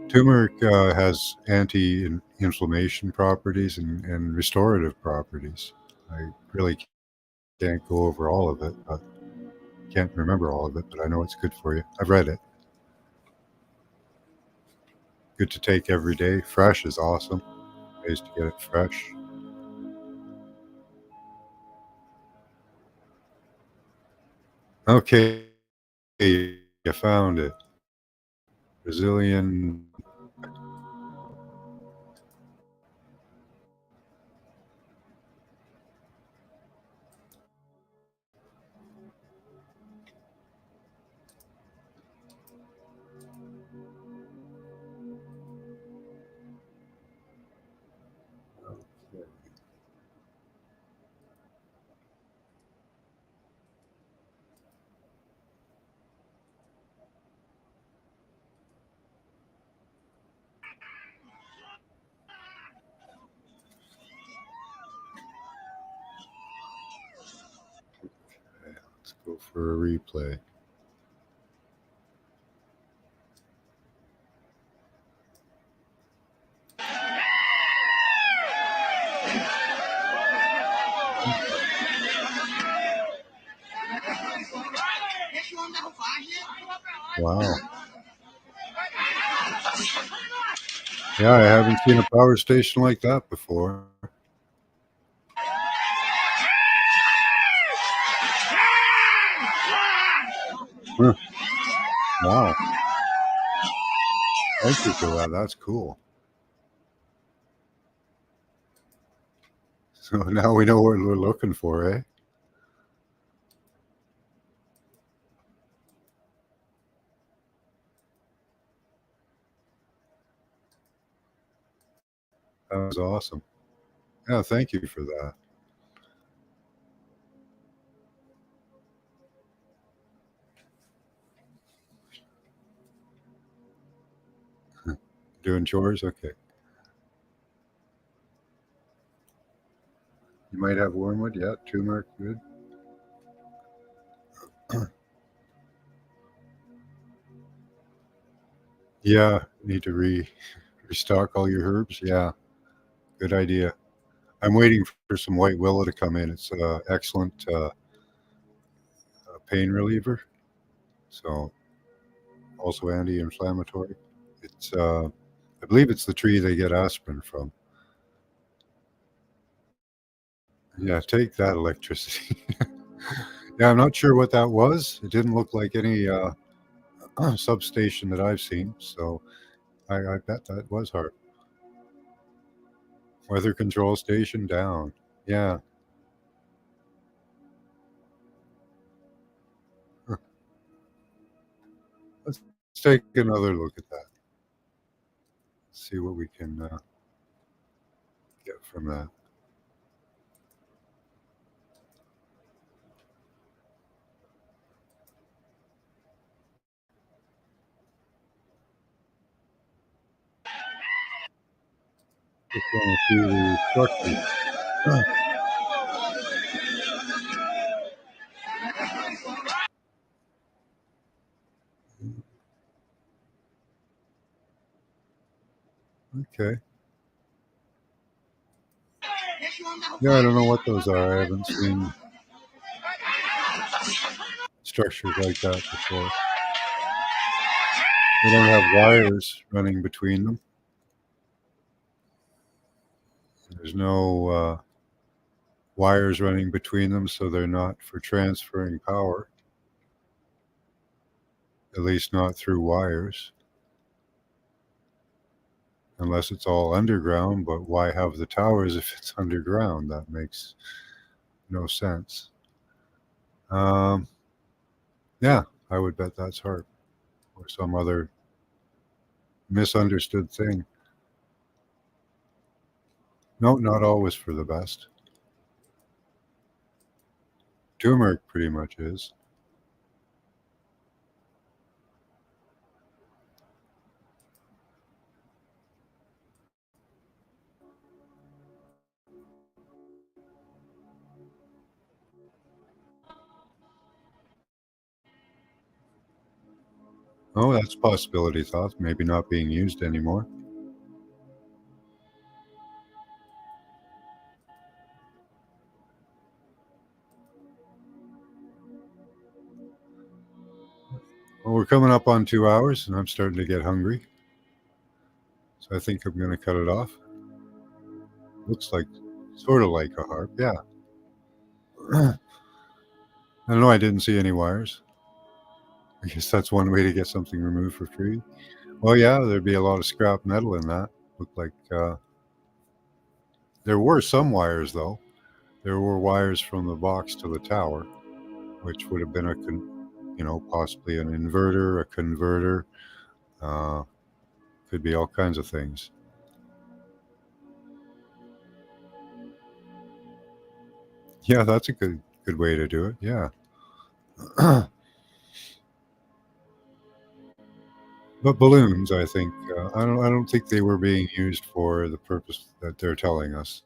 Turmeric has anti-inflammation properties and restorative properties. I really can't go over all of it. I can't remember all of it, but I know it's good for you. I've read it. Good to take every day. Fresh is awesome. Ways to get it fresh. Okay, you found it. Brazilian. Let's go for a replay. Wow. Yeah, I haven't seen a power station like that before. Huh. Wow. Thank you for that. That's cool. So now we know what we're looking for, eh? That was awesome. Yeah, thank you for that. Doing chores? Okay. You might have wormwood. Yeah, turmeric, good. Yeah, need to restock all your herbs. Yeah, good idea. I'm waiting for some white willow to come in. It's excellent pain reliever. So also anti-inflammatory. It's I believe it's the tree they get aspirin from. Yeah, take that electricity. Yeah, I'm not sure what that was. It didn't look like any substation that I've seen, so I bet that was hard. Weather control station down. Yeah. Huh. Let's take another look at that. See what we can get from that. Just want to see the structure. Okay. Yeah, I don't know what those are. I haven't seen structures like that before. They don't have wires running between them. There's no wires running between them, so they're not for transferring power, at least not through wires, unless it's all underground. But why have the towers if it's underground? That makes no sense. Yeah, I would bet that's HAARP or some other misunderstood thing. No, not always for the best. Turmeric pretty much is. Oh, that's a possibility, thought. Maybe not being used anymore. Well, we're coming up on 2 hours, and I'm starting to get hungry. So I think I'm going to cut it off. Looks like, sort of like a HAARP, yeah. I don't know, I didn't see any wires. I guess that's one way to get something removed for free. Well, yeah, there'd be a lot of scrap metal in that. Looked like there were some wires, though. There were wires from the box to the tower, which would have been possibly an inverter, a converter. Could be all kinds of things. Yeah, that's a good way to do it. Yeah. But balloons, I think, I don't think they were being used for the purpose that they're telling us.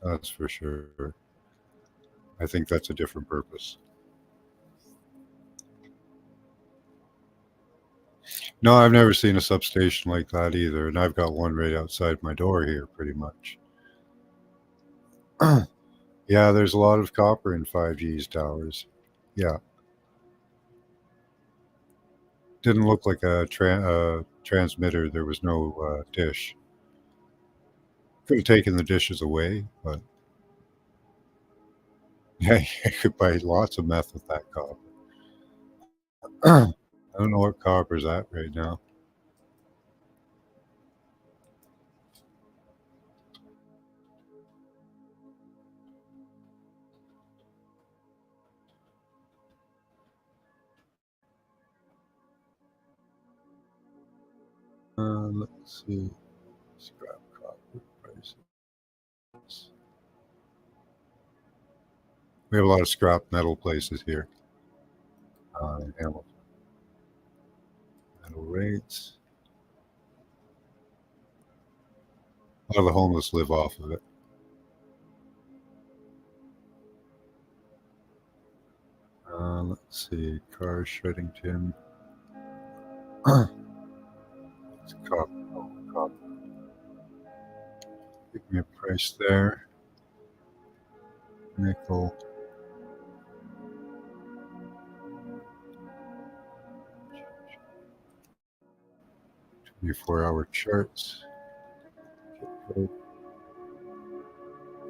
That's for sure. I think that's a different purpose. No, I've never seen a substation like that either, and I've got one right outside my door here, pretty much. Yeah, there's a lot of copper in 5G's towers. Yeah. Didn't look like a transmitter. There was no dish. Could have taken the dishes away, but yeah, you could buy lots of meth with that copper. I don't know what copper's at right now. Let's see. Scrap copper prices. We have a lot of scrap metal places here. In Hamilton. Metal rates. A lot of the homeless live off of it. Let's see. Car shredding tin. It's copper. Oh, copper. Give me a price there. Nickel. 24-hour charts.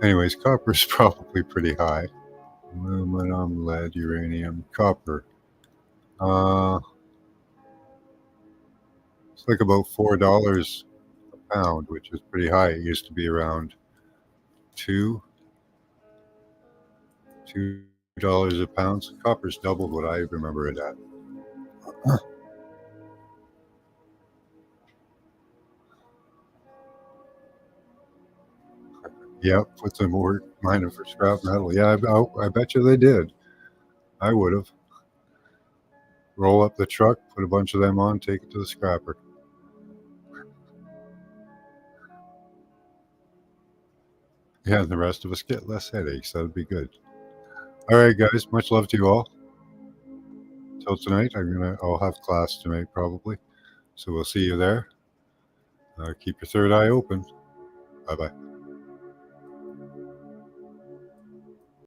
Anyways, copper is probably pretty high. Aluminum, lead, uranium, copper. It's like about $4 a pound, which is pretty high. It used to be around $2 a pound. So copper's doubled what I remember it at. Yep, put some more mining for scrap metal. Yeah, I bet you they did. I would have. Roll up the truck, put a bunch of them on, take it to the scrapper. Yeah, and the rest of us get less headaches. That would be good. All right, guys. Much love to you all. Till tonight, I'll have class tonight probably, so we'll see you there. Keep your third eye open. Bye bye.